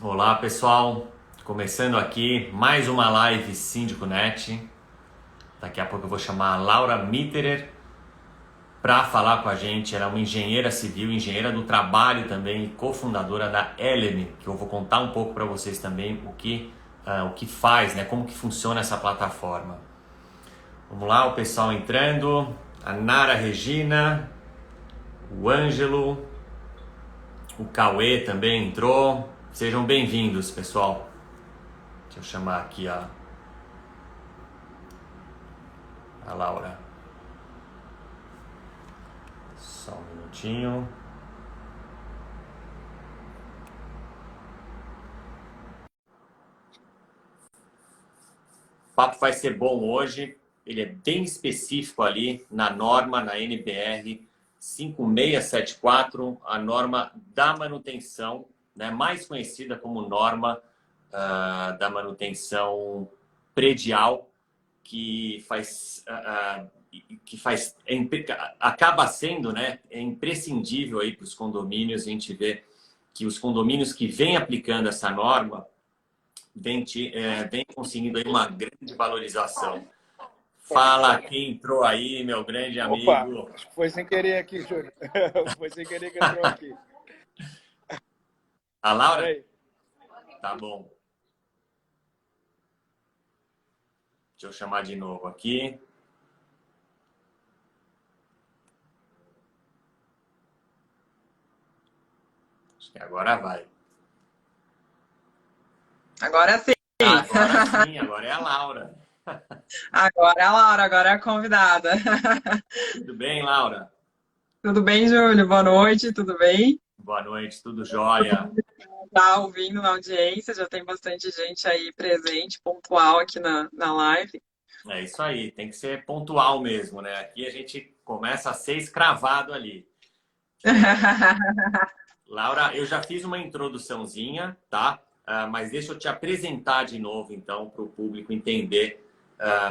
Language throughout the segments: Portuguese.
Olá pessoal, começando aqui mais uma live Síndico Net. Daqui a pouco eu vou chamar a Laura Mitterer para falar com a gente. Ela é uma engenheira civil, engenheira do trabalho também e cofundadora da Eleme, que eu vou contar um pouco para vocês também o que faz, né, como que funciona essa plataforma. Vamos lá, o pessoal entrando, a Nara Regina, o Ângelo, o Cauê também entrou. Sejam bem-vindos, pessoal. Deixa eu chamar aqui a Laura. Só um minutinho. O papo vai ser bom hoje. Ele é bem específico ali na norma, na NBR 5674, a norma da manutenção, né, mais conhecida como norma da manutenção predial, que faz, acaba sendo, né, imprescindível aí para os condomínios. A gente vê que os condomínios que vêm aplicando essa norma vem conseguindo aí uma grande valorização. Fala quem entrou aí, meu grande Opa, amigo. acho que foi sem querer aqui, Júlio. Foi sem querer que entrou aqui. A Laura? Peraí. Tá bom. Deixa eu chamar de novo aqui. Acho que agora vai. Agora sim. Agora sim, agora é a Laura. Agora é a Laura, agora é a convidada. Tudo bem, Laura? Tudo bem, Júlio? Boa noite, tudo bem? Boa noite, tudo jóia? Tá ouvindo na audiência, já tem bastante gente aí presente, pontual aqui na live. É isso aí, tem que ser pontual mesmo, né? Aqui a gente começa a ser escravado ali. Laura, eu já fiz uma introduçãozinha, tá? Mas deixa eu te apresentar de novo, então, para o público entender.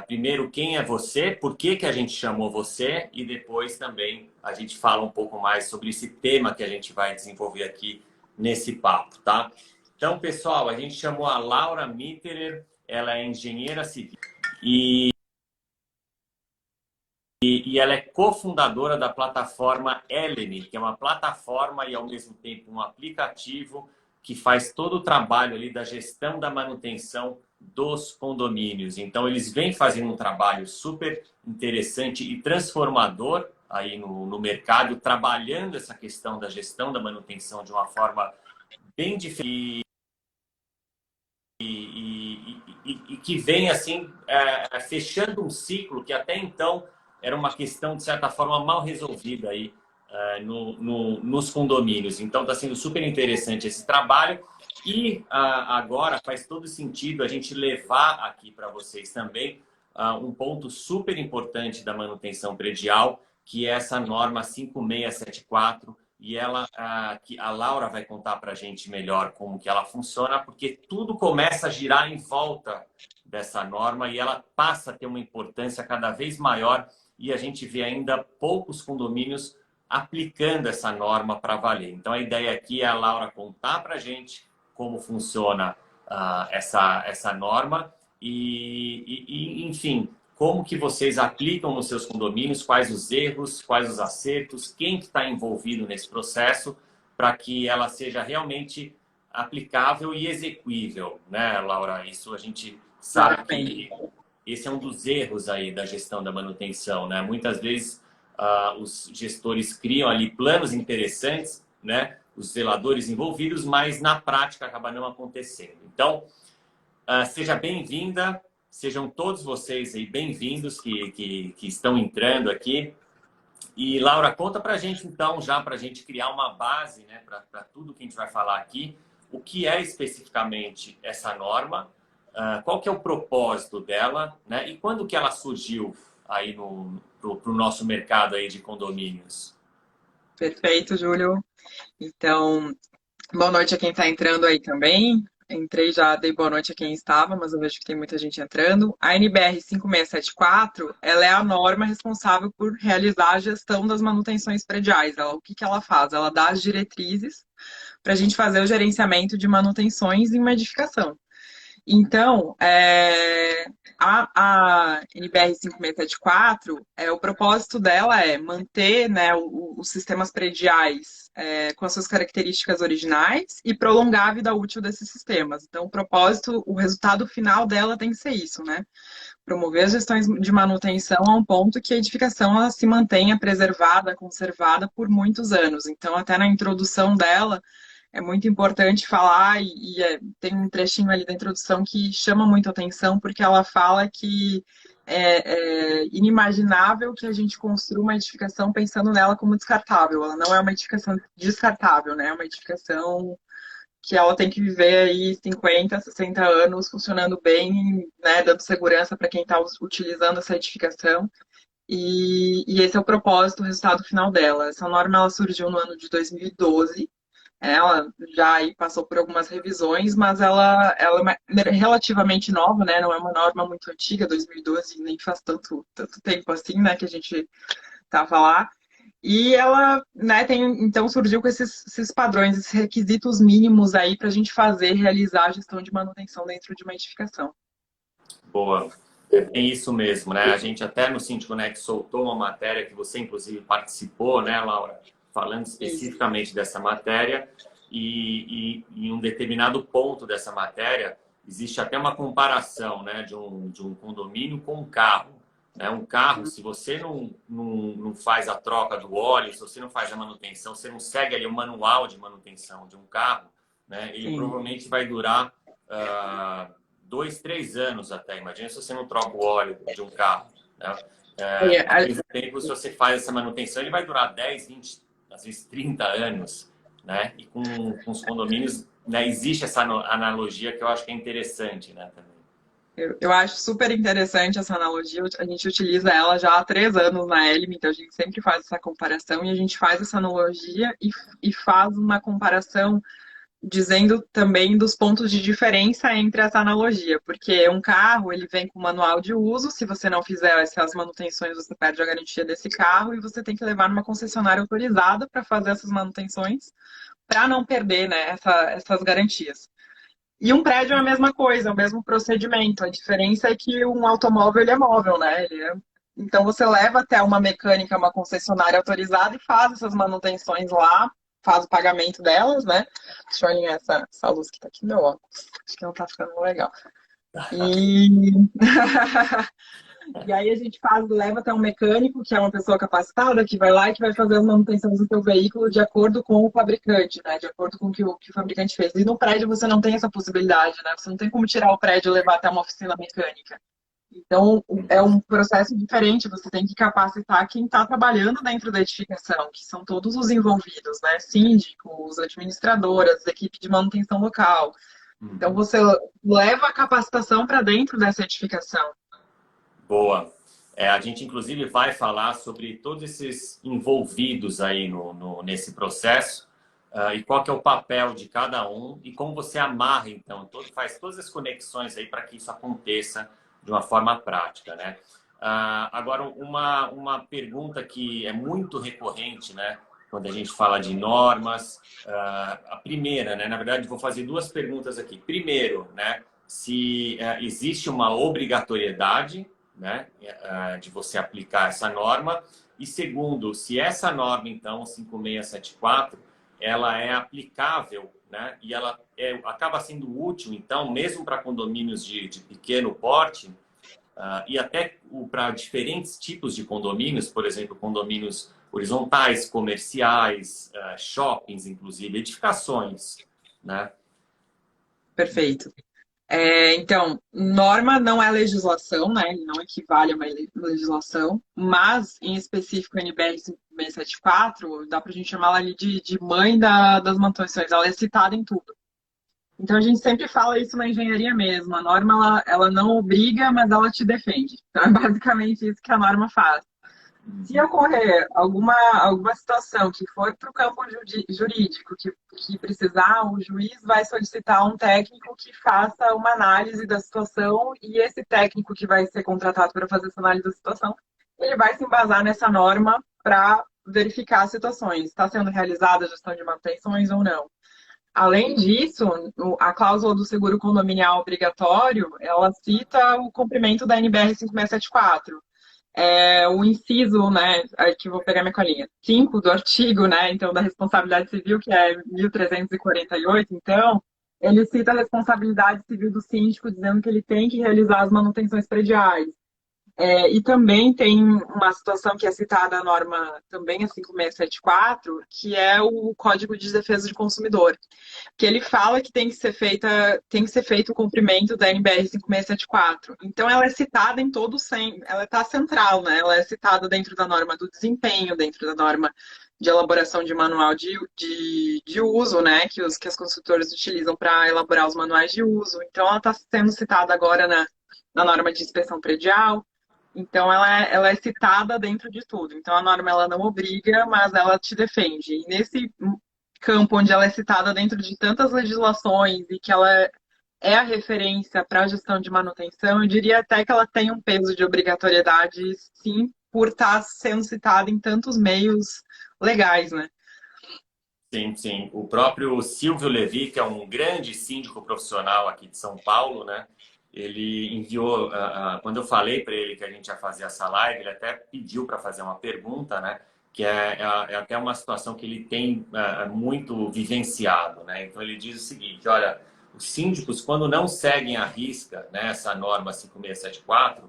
Primeiro, quem é você, por que que a gente chamou você, e depois também a gente fala um pouco mais sobre esse tema que a gente vai desenvolver aqui nesse papo, tá? Então, pessoal, a gente chamou a Laura Mitterer, ela é engenheira civil e ela é cofundadora da plataforma Eleme, que é uma plataforma e, ao mesmo tempo, um aplicativo que faz todo o trabalho ali da gestão da manutenção dos condomínios. Então, eles vêm fazendo um trabalho super interessante e transformador aí no mercado, trabalhando essa questão da gestão da manutenção de uma forma bem diferente e que vem, assim, fechando um ciclo que até então era uma questão, de certa forma, mal resolvida aí nos condomínios. Então, está sendo super interessante esse trabalho. E agora faz todo sentido a gente levar aqui para vocês também um ponto super importante da manutenção predial, que é essa norma 5674. E que a Laura vai contar para a gente melhor como que ela funciona, porque tudo começa a girar em volta dessa norma e ela passa a ter uma importância cada vez maior, e a gente vê ainda poucos condomínios aplicando essa norma para valer. Então, a ideia aqui é a Laura contar para a gente como funciona essa norma enfim, como que vocês aplicam nos seus condomínios, quais os erros, quais os acertos, quem que está envolvido nesse processo, para que ela seja realmente aplicável e execuível, né, Laura? Isso a gente sabe que esse é um dos erros aí da gestão da manutenção, né? Muitas vezes os gestores criam ali planos interessantes, né? Os zeladores envolvidos, mas na prática acaba não acontecendo. Então, seja bem-vinda, sejam todos vocês aí bem-vindos que estão entrando aqui. E, Laura, conta para a gente, então, já para a gente criar uma base, né, para tudo que a gente vai falar aqui, o que é especificamente essa norma, qual que é o propósito dela, né, e quando que ela surgiu aí pro nosso mercado aí de condomínios. Perfeito, Júlio. Então, boa noite a quem está entrando aí também. Entrei já, dei boa noite a quem estava, mas eu vejo que tem muita gente entrando. A NBR 5674, ela é a norma responsável por realizar a gestão das manutenções prediais. O que que ela faz? Ela dá as diretrizes para a gente fazer o gerenciamento de manutenções em uma edificação. Então, a NBR 5674, o propósito dela é manter, né, os sistemas prediais com as suas características originais e prolongar a vida útil desses sistemas. Então, o propósito, o resultado final dela tem que ser isso, né? Promover as gestões de manutenção a um ponto que a edificação ela se mantenha preservada, conservada por muitos anos. Então, até na introdução dela, é muito importante falar, tem um trechinho ali da introdução que chama muito atenção, porque ela fala que é inimaginável que a gente construa uma edificação pensando nela como descartável. Ela não é uma edificação descartável, né? É uma edificação que ela tem que viver aí 50, 60 anos funcionando bem, né? Dando segurança para quem está utilizando essa edificação. E esse é o propósito, o resultado final dela. Essa norma ela surgiu no ano de 2012. Ela já aí passou por algumas revisões, mas ela é relativamente nova, né? Não é uma norma muito antiga, 2012 nem faz tanto tempo assim, né? Que a gente estava lá. E ela, né, então surgiu com esses padrões, esses requisitos mínimos aí para a gente realizar a gestão de manutenção dentro de uma edificação. Boa. É bem isso mesmo, né? A gente até no SíntConnect soltou uma matéria que você, inclusive, participou, né, Laura? Falando especificamente dessa matéria. E em um determinado ponto dessa matéria, existe até uma comparação, né, de um condomínio com um carro. Né? Um carro, se você não faz a troca do óleo, se você não faz a manutenção, você não segue ali o manual de manutenção de um carro, né, ele provavelmente vai durar 2, 3 anos até. Imagina se você não troca o óleo de um carro. Né? Ao mesmo tempo, se você faz essa manutenção, ele vai durar 10, 20, às vezes 30 anos. Né? E com os condomínios, né, existe essa analogia que eu acho que é interessante, né, também. Eu acho super interessante essa analogia. A gente utiliza ela já há 3 anos na Elm, então a gente sempre faz essa comparação e a gente faz essa analogia e faz uma comparação dizendo também dos pontos de diferença entre essa analogia, porque um carro ele vem com manual de uso, se você não fizer essas manutenções você perde a garantia desse carro e você tem que levar numa concessionária autorizada para fazer essas manutenções para não perder, né, essas garantias. E um prédio é a mesma coisa, é o mesmo procedimento, a diferença é que um automóvel ele é móvel, né? Então você leva até uma mecânica, uma concessionária autorizada e faz essas manutenções lá, faz o pagamento delas, né? Deixa eu alinhar essa luz que tá aqui no meu óculos. Acho que não tá ficando legal. E aí a gente leva até um mecânico, que é uma pessoa capacitada, que vai lá e que vai fazer as manutenções do seu veículo de acordo com o fabricante, né? De acordo com o que o fabricante fez. E no prédio você não tem essa possibilidade, né? Você não tem como tirar o prédio e levar até uma oficina mecânica. Então, é um processo diferente, você tem que capacitar quem está trabalhando dentro da edificação, que são todos os envolvidos, né? Síndicos, administradoras, equipe de manutenção local. Então, você leva a capacitação para dentro dessa edificação. Boa. A gente, inclusive, vai falar sobre todos esses envolvidos aí nesse processo e qual que é o papel de cada um e como você amarra, então, faz todas as conexões aí para que isso aconteça de uma forma prática, né? Agora, uma pergunta que é muito recorrente, né? Quando a gente fala de normas. A primeira, né? Na verdade, vou fazer 2 perguntas aqui. Primeiro, né? Se existe uma obrigatoriedade, né, de você aplicar essa norma. E segundo, se essa norma, então, 5674, ela é aplicável, né, e ela acaba sendo útil, então, mesmo para condomínios de pequeno porte, e até para diferentes tipos de condomínios, por exemplo, condomínios horizontais, comerciais, shoppings, inclusive, edificações, né? Perfeito. Então, norma não é legislação, né? Ele não equivale a uma legislação, mas, em específico, a NBR 5674, dá para a gente chamar ela ali de mãe das manutenções, ela é citada em tudo. Então, a gente sempre fala isso na engenharia mesmo, a norma ela não obriga, mas ela te defende. Então, é basicamente isso que a norma faz. Se ocorrer alguma situação que for para o campo jurídico, que precisar, o juiz vai solicitar um técnico que faça uma análise da situação e esse técnico que vai ser contratado para fazer essa análise da situação, ele vai se embasar nessa norma para verificar as situações. Está sendo realizada a gestão de manutenções ou não. Além disso, a cláusula do seguro condominial obrigatório, ela cita o cumprimento da NBR 5674. O inciso, né, aqui vou pegar minha colinha, 5 do artigo, né, então, da responsabilidade civil, que é 1348, então, ele cita a responsabilidade civil do síndico, dizendo que ele tem que realizar as manutenções prediais. E também tem uma situação que é citada na norma também, a 5674, que é o Código de Defesa do Consumidor, que ele fala que tem que ser feito o cumprimento da NBR 5674. Então, ela é citada em todo ela está central, né? Ela é citada dentro da norma do desempenho, dentro da norma de elaboração de manual de uso, né? Que as consultoras utilizam para elaborar os manuais de uso. Então, ela está sendo citada agora na norma de inspeção predial. Então, ela é citada dentro de tudo. Então, a norma ela não obriga, mas ela te defende. E nesse campo onde ela é citada dentro de tantas legislações e que ela é a referência para a gestão de manutenção, eu diria até que ela tem um peso de obrigatoriedade, sim, por estar sendo citada em tantos meios legais, né? Sim, sim. O próprio Silvio Levi, que é um grande síndico profissional aqui de São Paulo, né? Ele enviou, quando eu falei para ele que a gente ia fazer essa live, ele até pediu para fazer uma pergunta, né? Que é até uma situação que ele tem muito vivenciado, né? Então ele diz o seguinte: olha, os síndicos, quando não seguem à risca, né, essa norma 5674,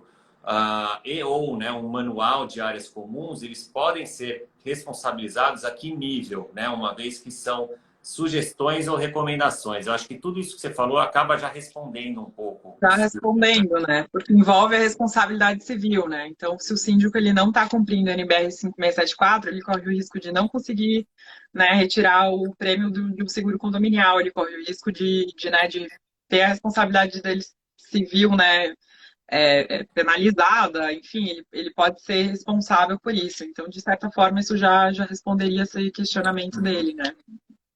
ou, né, um manual de áreas comuns, eles podem ser responsabilizados a que nível, né? Uma vez que são sugestões ou recomendações. Eu acho que tudo isso que você falou acaba já respondendo um pouco. Está respondendo, né? Porque envolve a responsabilidade civil, né? Então, se o síndico ele não está cumprindo a NBR 5674, ele corre o risco de não conseguir, né, retirar o prêmio do seguro condominial, ele corre o risco de ter a responsabilidade dele civil, né, penalizada, enfim, ele pode ser responsável por isso. Então, de certa forma, isso já responderia esse questionamento dele, né?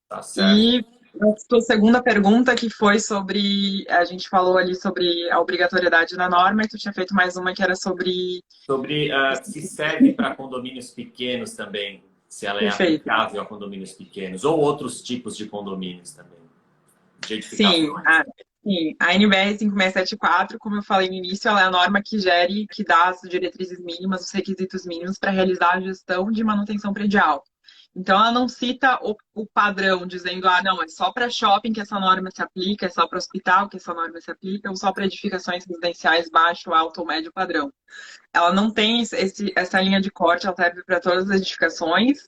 Tá certo. E a sua segunda pergunta, que foi sobre... A gente falou ali sobre a obrigatoriedade na norma, e tu tinha feito mais uma que era sobre... Sobre se serve para condomínios pequenos também, se ela é Perfeito. aplicável a condomínios pequenos, ou outros tipos de condomínios também. De Sim, a NBR 5674, como eu falei no início, ela é a norma que dá as diretrizes mínimas, os requisitos mínimos para realizar a gestão de manutenção predial. Então, ela não cita o padrão, dizendo, não, é só para shopping que essa norma se aplica, é só para hospital que essa norma se aplica, ou só para edificações residenciais baixo, alto ou médio padrão. Ela não tem essa linha de corte, ela serve para todas as edificações,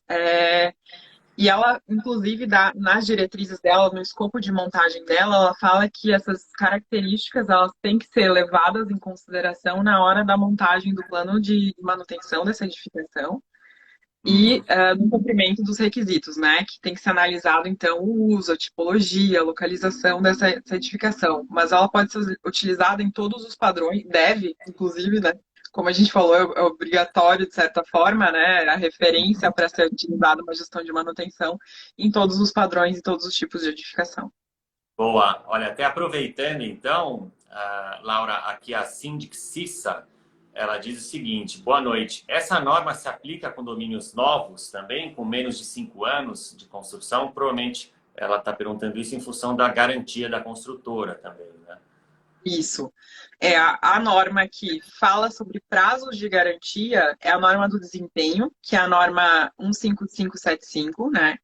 e ela, inclusive, nas diretrizes dela, no escopo de montagem dela, ela fala que essas características elas têm que ser levadas em consideração na hora da montagem do plano de manutenção dessa edificação e no cumprimento dos requisitos, né? Que tem que ser analisado, então, o uso, a tipologia, a localização dessa edificação. Mas ela pode ser utilizada em todos os padrões, deve, inclusive, né? Como a gente falou, é obrigatório, de certa forma, né? A referência para ser utilizada uma gestão de manutenção em todos os padrões e todos os tipos de edificação. Boa. Olha, até aproveitando, então, Laura, aqui a Síndic Cissa, ela diz o seguinte: boa noite. Essa norma se aplica a condomínios novos também, com menos de 5 anos de construção? Provavelmente ela está perguntando isso em função da garantia da construtora também, né? Isso. A norma que fala sobre prazos de garantia é a norma do desempenho, que é a norma 15575, né?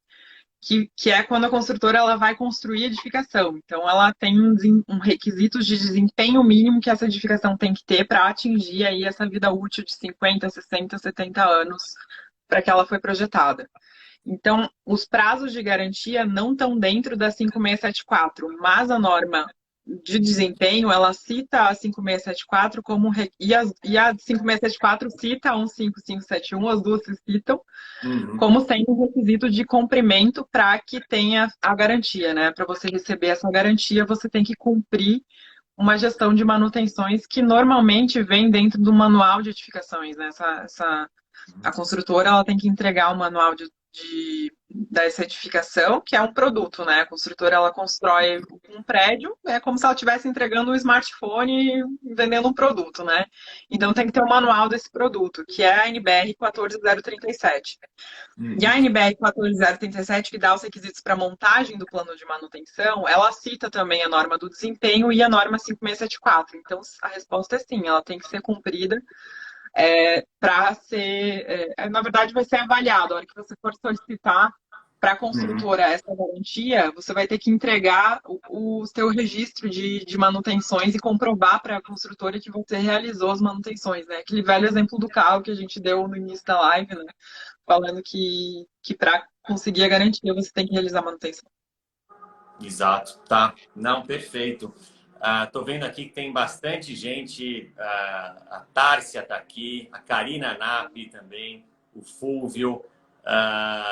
Que é quando a construtora ela vai construir a edificação. Então, ela tem um requisito de desempenho mínimo que essa edificação tem que ter para atingir aí essa vida útil de 50, 60, 70 anos para que ela foi projetada. Então, os prazos de garantia não estão dentro da 5674, mas a norma de desempenho, ela cita a 5674 como... E a 5674 cita a 15571, as duas se citam, como sendo um requisito de cumprimento para que tenha a garantia, né? Para você receber essa garantia, você tem que cumprir uma gestão de manutenções que normalmente vem dentro do manual de edificações, né? A construtora ela tem que entregar um manual dessa edificação, que é um produto, né? A construtora ela constrói um prédio, é como se ela estivesse entregando um smartphone e vendendo um produto, né? Então tem que ter um manual desse produto, que é a NBR 14037. E a NBR 14037, que dá os requisitos para montagem do plano de manutenção, ela cita também a norma do desempenho e a norma 5674. Então a resposta é sim, ela tem que ser cumprida para ser, na verdade, vai ser avaliado. A hora que você for solicitar para a construtora essa garantia, você vai ter que entregar o seu registro de manutenções e comprovar para a construtora que você realizou as manutenções, né? Aquele velho exemplo do carro que a gente deu no início da live, né? Falando que para conseguir a garantia você tem que realizar a manutenção. Exato, tá. Não, perfeito. Tô vendo aqui que tem bastante gente. A Tárcia está aqui, a Karina Napi também, o Fúvio,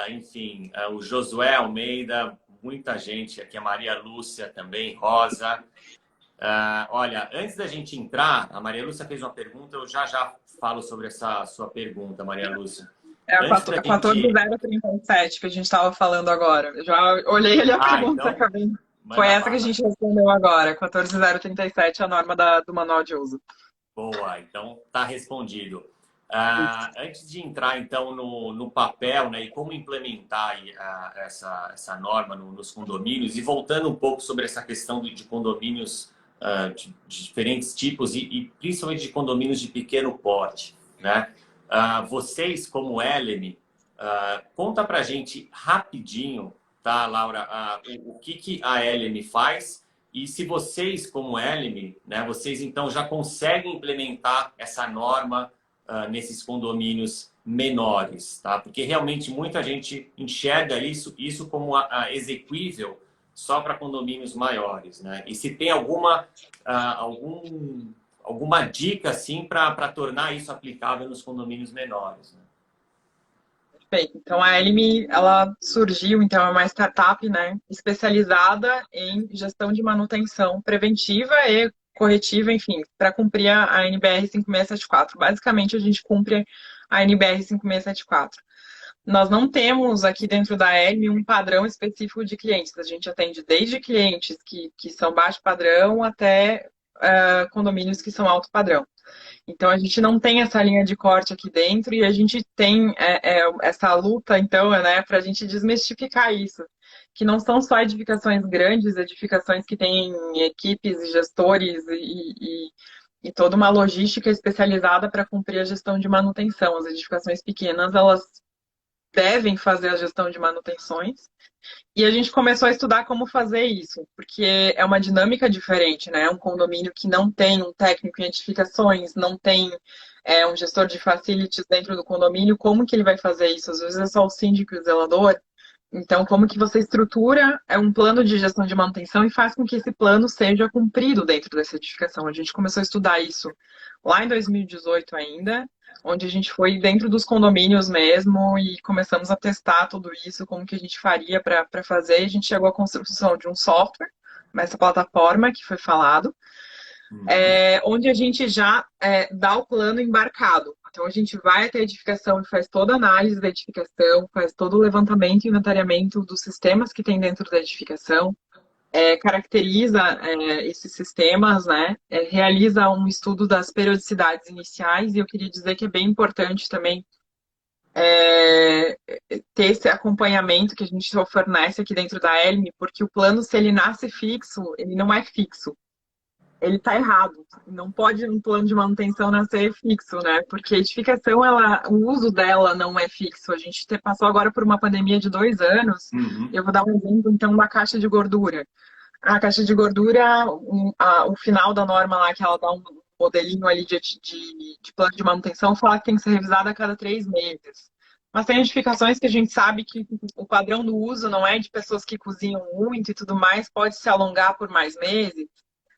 enfim, o Josué Almeida, muita gente aqui, a Maria Lúcia também, Rosa. Olha, antes da gente entrar, a Maria Lúcia fez uma pergunta, eu já falo sobre essa sua pergunta, Maria Lúcia. É a 14037 que a gente estava falando agora. Eu já olhei ali a pergunta, então, acabei. Foi essa que a gente respondeu agora, 14037, a norma do manual de uso. Boa, então tá respondido. Antes de entrar então no papel, né, e como implementar essa norma nos condomínios, e voltando um pouco sobre essa questão de condomínios de diferentes tipos e principalmente de condomínios de pequeno porte, né? Vocês, como Eleme, conta pra gente rapidinho, tá, Laura, o que a Eleme faz e se vocês, como Eleme, né, vocês então já conseguem implementar essa norma nesses condomínios menores, tá? Porque realmente muita gente enxerga isso como exequível só para condomínios maiores, né? E se tem alguma dica assim para tornar isso aplicável nos condomínios menores, né? Perfeito. Então a Elime, ela surgiu, então é uma startup, né, especializada em gestão de manutenção preventiva e corretiva, enfim, para cumprir a NBR 5674. Basicamente a gente cumpre a NBR 5674. Nós não temos aqui dentro da Elme um padrão específico de clientes. A gente atende desde clientes que são baixo padrão até condomínios que são alto padrão. Então, a gente não tem essa linha de corte aqui dentro e a gente tem essa luta, então, né, para a gente desmistificar isso. Que não são só edificações grandes, edificações que têm equipes e gestores e toda uma logística especializada para cumprir a gestão de manutenção. As edificações pequenas, elas devem fazer a gestão de manutenções. E a gente começou a estudar como fazer isso, porque é uma dinâmica diferente, né? Um condomínio que não tem um técnico em edificações, não tem um gestor de facilities dentro do condomínio, como que ele vai fazer isso? Às vezes é só o síndico e o zelador. Então, como que você estrutura um plano de gestão de manutenção e faz com que esse plano seja cumprido dentro dessa edificação? A gente começou a estudar isso lá em 2018 ainda, onde a gente foi dentro dos condomínios mesmo e começamos a testar tudo isso, como que a gente faria para fazer. A gente chegou à construção de um software, essa plataforma que foi falado, onde a gente já dá o plano embarcado. Então, a gente vai até a edificação e faz toda a análise da edificação, faz todo o levantamento e inventariamento dos sistemas que tem dentro da edificação, caracteriza esses sistemas, né? Realiza um estudo das periodicidades iniciais, e eu queria dizer que é bem importante também ter esse acompanhamento que a gente fornece aqui dentro da Elme, porque o plano, se ele nasce fixo, ele não é fixo. Ele está errado. Não pode um plano de manutenção nascer fixo, né? Porque a edificação, o uso dela não é fixo. A gente passou agora por uma pandemia de 2 anos. Eu vou dar um exemplo, então, da caixa de gordura. A caixa de gordura, o final da norma lá, que ela dá um modelinho ali de plano de manutenção, fala que tem que ser revisada a cada 3 meses. Mas tem edificações que a gente sabe que o padrão do uso não é de pessoas que cozinham muito e tudo mais, pode se alongar por mais meses.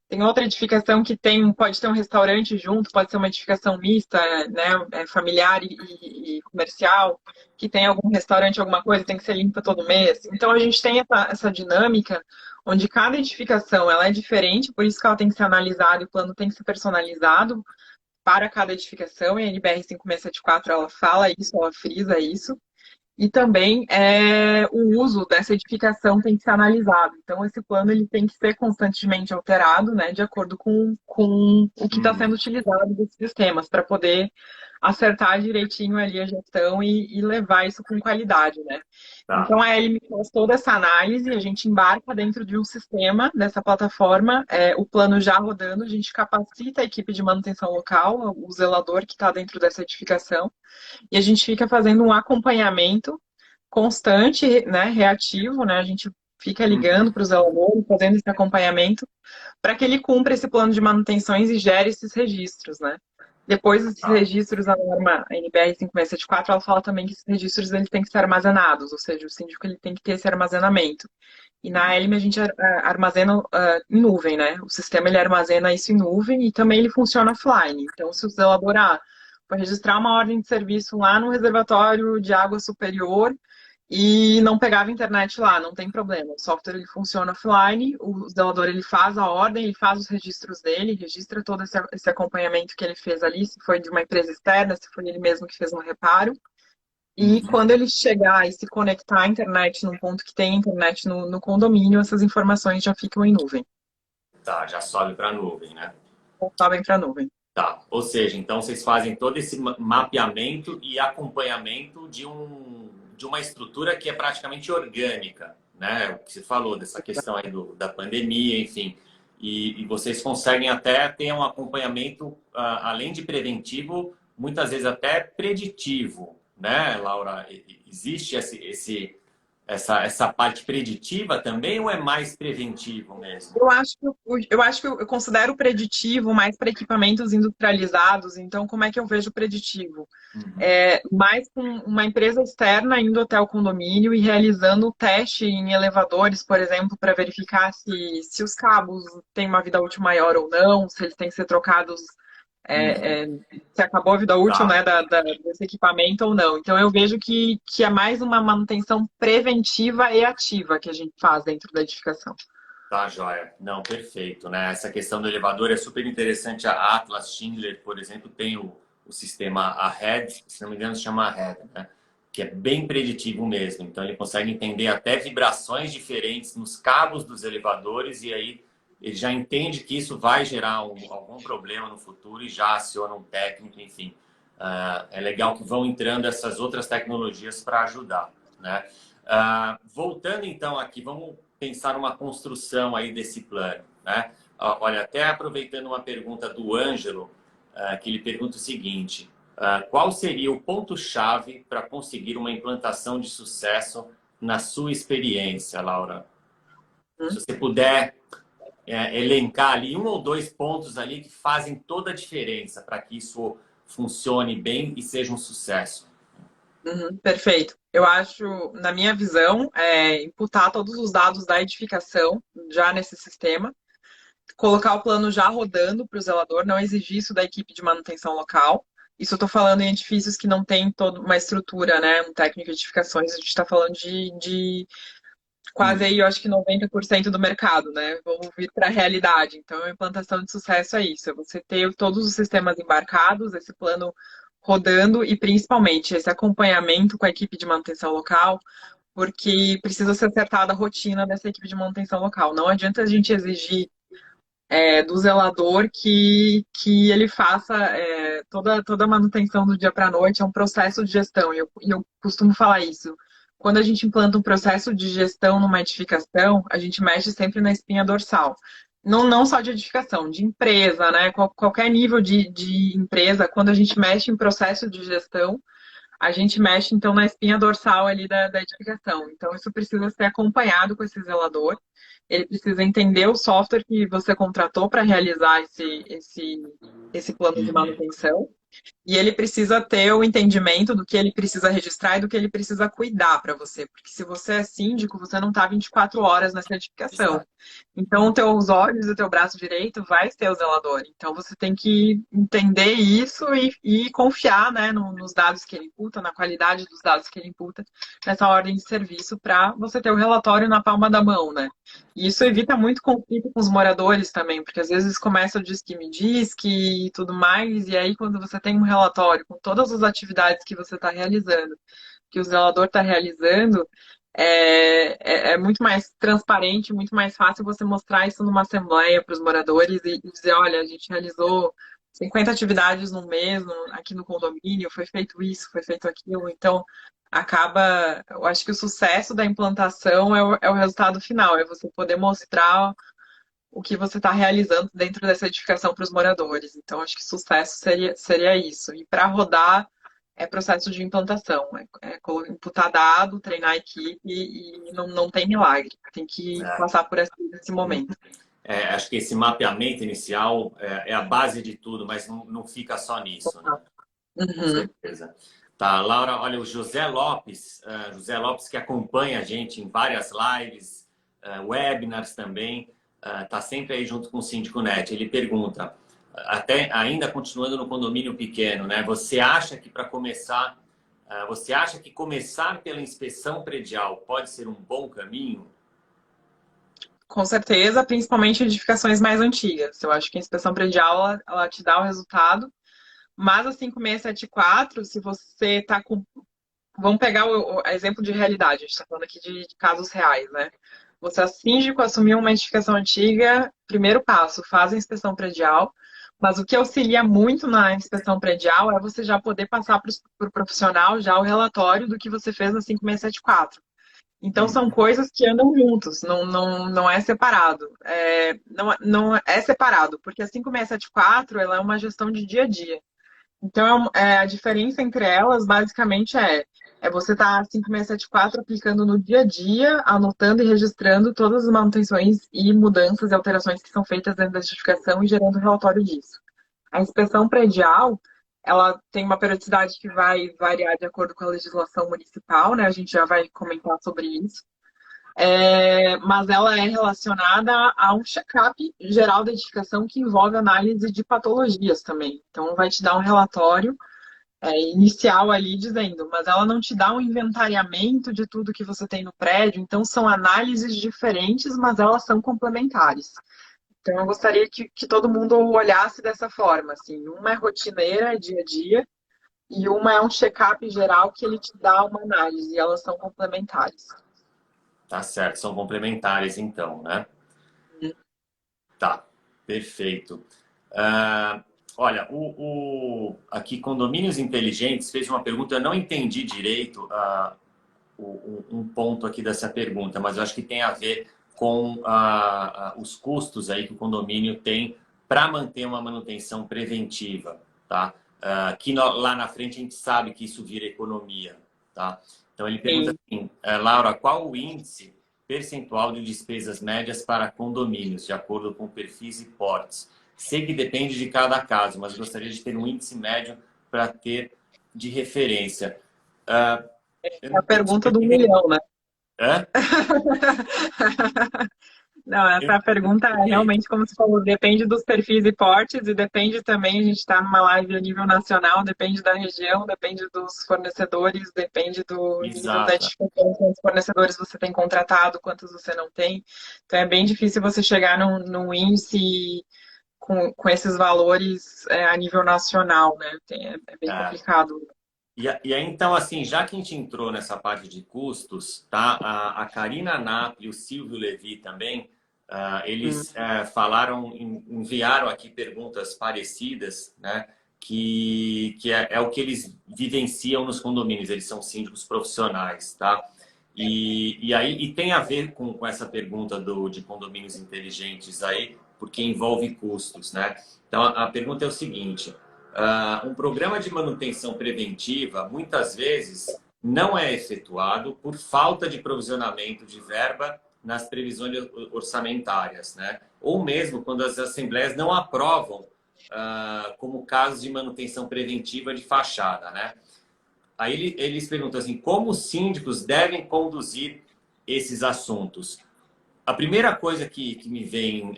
Tem outra edificação que pode ter um restaurante junto, pode ser uma edificação mista, né, familiar e comercial, que tem algum restaurante, alguma coisa, tem que ser limpa todo mês. Então, a gente tem essa dinâmica onde cada edificação ela é diferente, por isso que ela tem que ser analisada e o plano tem que ser personalizado para cada edificação, e a NBR 5674 ela fala isso, ela frisa isso. E também o uso dessa edificação tem que ser analisado. Então, esse plano ele tem que ser constantemente alterado, né, de acordo com o que está sendo utilizado desses sistemas, para poder acertar direitinho ali a gestão e levar isso com qualidade, né? Tá. Então, a Elime faz toda essa análise, a gente embarca dentro de um sistema dessa plataforma, o plano já rodando, a gente capacita a equipe de manutenção local, o zelador que está dentro dessa edificação, e a gente fica fazendo um acompanhamento constante, né, reativo, né? A gente fica ligando para os zeladores, fazendo esse acompanhamento, para que ele cumpra esse plano de manutenções e gere esses registros, né? Depois desses registros, a norma NBR 5674, ela fala também que esses registros eles têm que ser armazenados, ou seja, o síndico ele tem que ter esse armazenamento. E na Elime a gente armazena em nuvem, né? O sistema ele armazena isso em nuvem e também ele funciona offline. Então, se o zelador for registrar uma ordem de serviço lá no reservatório de água superior e não pegava internet lá, não tem problema. O software ele funciona offline, o zelador ele faz a ordem, ele faz os registros dele, registra todo esse acompanhamento que ele fez ali, se foi de uma empresa externa, se foi ele mesmo que fez um reparo. E quando ele chegar e se conectar à internet num ponto que tem internet no condomínio, essas informações já ficam em nuvem. Tá, já sobe para a nuvem, né? Sobem para a nuvem. Tá, ou seja, então vocês fazem todo esse mapeamento e acompanhamento de uma estrutura que é praticamente orgânica, né? O que você falou dessa questão aí da pandemia, enfim. E vocês conseguem até ter um acompanhamento, além de preventivo, muitas vezes até preditivo, né, Laura? Existe essa parte preditiva também ou é mais preventivo mesmo? Eu considero preditivo mais para equipamentos industrializados. Então, como é que eu vejo preditivo? Mais com uma empresa externa indo até o condomínio e realizando o teste em elevadores, por exemplo, para verificar se os cabos têm uma vida útil maior ou não, se eles têm que ser trocados, se acabou a vida útil, né, desse equipamento ou não. Então, eu vejo que é mais uma manutenção preventiva e ativa que a gente faz dentro da edificação. Tá, joia. Não, perfeito, né? Essa questão do elevador é super interessante. A Atlas Schindler, por exemplo, tem o sistema AHEAD, se não me engano, se chama AHEAD, né? Que é bem preditivo mesmo. Então, ele consegue entender até vibrações diferentes nos cabos dos elevadores e aí ele já entende que isso vai gerar algum problema no futuro e já aciona um técnico, enfim. É legal que vão entrando essas outras tecnologias para ajudar, né? Voltando então aqui, vamos pensar uma construção aí desse plano, né? Olha, até aproveitando uma pergunta do Ângelo, que ele pergunta o seguinte: qual seria o ponto-chave para conseguir uma implantação de sucesso na sua experiência, Laura? Se você puder elencar ali 1 ou 2 pontos ali que fazem toda a diferença para que isso funcione bem e seja um sucesso. Perfeito. Eu acho, na minha visão, imputar todos os dados da edificação já nesse sistema, colocar o plano já rodando para o zelador, não exigir isso da equipe de manutenção local. Isso eu estou falando em edifícios que não tem toda uma estrutura, né? Um técnico de edificações, a gente está falando de quase aí, eu acho que 90% do mercado, né? Vamos vir para a realidade. Então, a implantação de sucesso é isso, é você ter todos os sistemas embarcados, esse plano rodando e principalmente esse acompanhamento com a equipe de manutenção local, porque precisa ser acertada a rotina dessa equipe de manutenção local. Não adianta a gente exigir do zelador que ele faça toda a manutenção do dia para a noite, é um processo de gestão, e eu costumo falar isso. Quando a gente implanta um processo de gestão numa edificação, a gente mexe sempre na espinha dorsal. Não só de edificação, de empresa, né? Qualquer nível de empresa, quando a gente mexe em processo de gestão, a gente mexe, então, na espinha dorsal ali da edificação. Então, isso precisa ser acompanhado com esse zelador. Ele precisa entender o software que você contratou para realizar esse plano de manutenção. E ele precisa ter o entendimento do que ele precisa registrar e do que ele precisa cuidar para você. Porque se você é síndico, você não está 24 horas na certificação. Exato. Então, os teus olhos e o teu braço direito vai ser o zelador. Então, você tem que entender isso e confiar, né, nos dados que ele imputa, na qualidade dos dados que ele imputa, nessa ordem de serviço, para você ter o relatório na palma da mão, né? E isso evita muito conflito com os moradores também, porque às vezes começa o diz que me diz que e tudo mais, e aí quando você tem um relatório com todas as atividades que você está realizando, que o zelador está realizando, é muito mais transparente, muito mais fácil você mostrar isso numa assembleia para os moradores e dizer, olha, a gente realizou 50 atividades no mês, aqui no condomínio, foi feito isso, foi feito aquilo, então acaba, eu acho que o sucesso da implantação é o resultado final, é você poder mostrar o que você está realizando dentro dessa edificação para os moradores. Então, acho que sucesso seria isso. E para rodar, é processo de implantação. Imputar dado, treinar a equipe e não tem milagre. Tem que É. passar por esse momento. Acho que esse mapeamento inicial é a base de tudo, mas não fica só nisso, né? Com Uhum. certeza. Tá, Laura, olha, o José Lopes que acompanha a gente em várias lives, webinars também, tá sempre aí junto com o Síndico Net. Ele pergunta, até ainda continuando no condomínio pequeno, né? Você acha que começar pela inspeção predial pode ser um bom caminho? Com certeza, principalmente edificações mais antigas. Eu acho que a inspeção predial, ela te dá o resultado. Mas a 5674, se você está com. Vamos pegar o exemplo de realidade, a gente está falando aqui de casos reais, né? Você, a síndico, assumiu uma edificação antiga, primeiro passo, faz a inspeção predial, mas o que auxilia muito na inspeção predial é você já poder passar para o profissional já o relatório do que você fez na 5674. Então, são coisas que andam juntos, não é separado. Não é separado, porque a 5674 ela é uma gestão de dia a dia. Então, a diferença entre elas, basicamente, é você estar tá 5674 aplicando no dia a dia, anotando e registrando todas as manutenções e mudanças e alterações que são feitas dentro da edificação e gerando relatório disso. A inspeção predial, ela tem uma periodicidade que vai variar de acordo com a legislação municipal, né? A gente já vai comentar sobre isso. Mas ela é relacionada a um check-up geral da edificação que envolve análise de patologias também. Então, vai te dar um relatório inicial ali dizendo, mas ela não te dá um inventariamento de tudo que você tem no prédio. Então, são análises diferentes, mas elas são complementares. Então, eu gostaria que todo mundo olhasse dessa forma. Assim, uma é rotineira, é dia a dia, e uma é um check-up geral que ele te dá uma análise, e elas são complementares. Tá certo, são complementares então, né? Tá, perfeito. Olha, aqui Condomínios Inteligentes fez uma pergunta, eu não entendi direito um ponto aqui dessa pergunta, mas eu acho que tem a ver com os custos aí que o condomínio tem para manter uma manutenção preventiva, tá? Que lá na frente a gente sabe que isso vira economia, tá? Então ele pergunta assim, Laura, qual o índice percentual de despesas médias para condomínios, de acordo com perfis e portes? Sei que depende de cada caso, mas gostaria de ter um índice médio para ter de referência. É a pergunta do milhão, né? Hã? Não, essa pergunta é realmente, como você falou, depende dos perfis e portes e depende também, a gente está numa live a nível nacional, depende da região, depende dos fornecedores, depende do nível da Exato. edificação, quantos fornecedores você tem contratado, quantos você não tem. Então é bem difícil você chegar num índice com esses valores a nível nacional, né? É bem complicado. E aí, então, assim, já que a gente entrou nessa parte de custos, tá? A Karina Nap e o Silvio Levi também, eles enviaram aqui perguntas parecidas, né? Que é o que eles vivenciam nos condomínios, eles são síndicos profissionais, tá? E tem a ver com essa pergunta de condomínios inteligentes aí, porque envolve custos, né? Então, a pergunta é o seguinte... um programa de manutenção preventiva, muitas vezes, não é efetuado por falta de provisionamento de verba nas previsões orçamentárias, né? Ou mesmo quando as assembleias não aprovam como casos de manutenção preventiva de fachada, né? Aí eles perguntam assim, como os síndicos devem conduzir esses assuntos? A primeira coisa que me vem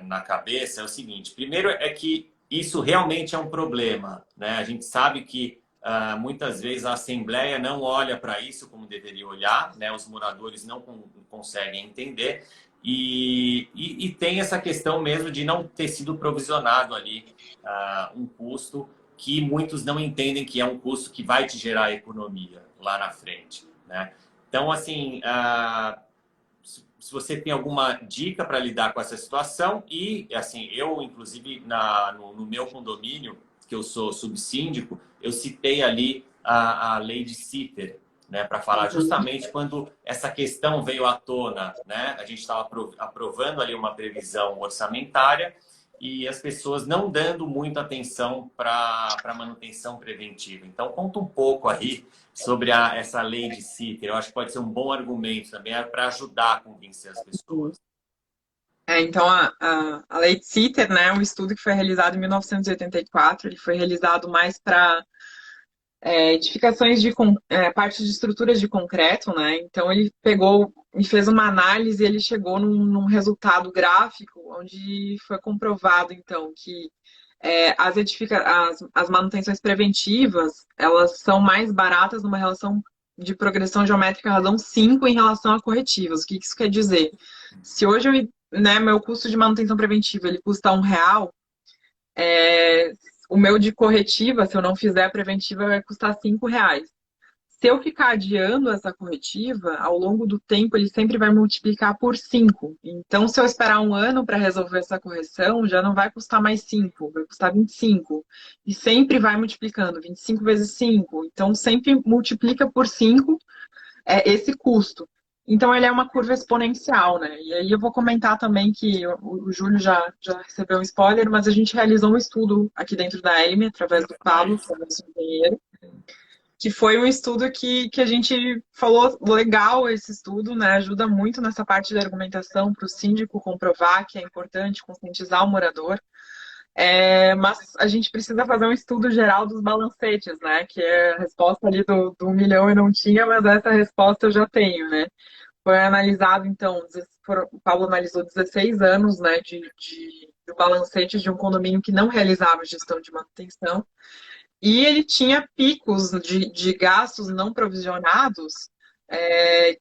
na cabeça é o seguinte: primeiro é que isso realmente é um problema, né? A gente sabe que muitas vezes a Assembleia não olha para isso como deveria olhar, né? Os moradores não conseguem entender e tem essa questão mesmo de não ter sido provisionado ali um custo que muitos não entendem que é um custo que vai te gerar economia lá na frente, né? Então, assim, se você tem alguma dica para lidar com essa situação e, assim, eu, inclusive, no meu condomínio, que eu sou subsíndico, eu citei ali a lei de Sitter, né, para falar justamente quando essa questão veio à tona, né? A gente estava aprovando ali uma previsão orçamentária e as pessoas não dando muita atenção para a manutenção preventiva. Então, conta um pouco aí sobre essa lei de Sitter. Eu acho que pode ser um bom argumento também para ajudar a convencer as pessoas. Então, a lei de Sitter, né, é um estudo que foi realizado em 1984, ele foi realizado mais para edificações de partes de estruturas de concreto, né? Então ele pegou e fez uma análise e ele chegou num resultado gráfico onde foi comprovado então que as manutenções preventivas elas são mais baratas numa relação de progressão geométrica razão 5 em relação a corretivas. O que isso quer dizer? Se hoje meu custo de manutenção preventiva ele custa R$ 1, o meu de corretiva, se eu não fizer a preventiva, vai custar R$ 5. Se eu ficar adiando essa corretiva, ao longo do tempo ele sempre vai multiplicar por 5. Então, se eu esperar um ano para resolver essa correção, já não vai custar mais 5, vai custar 25. E sempre vai multiplicando, 25 vezes 5. Então, sempre multiplica por 5 esse custo. Então, ele é uma curva exponencial, né? E aí eu vou comentar também que o Júlio já recebeu um spoiler, mas a gente realizou um estudo aqui dentro da Elme, através do Pablo, que é nosso engenheiro, que foi um estudo que a gente falou, legal esse estudo, né? Ajuda muito nessa parte da argumentação para o síndico comprovar que é importante conscientizar o morador. Mas a gente precisa fazer um estudo geral dos balancetes, né? Que é a resposta ali do 1 milhão eu não tinha, mas essa resposta eu já tenho, né? Foi analisado, então, o Paulo analisou 16 anos, né, de balancetes de um condomínio que não realizava gestão de manutenção. E ele tinha picos de gastos não provisionados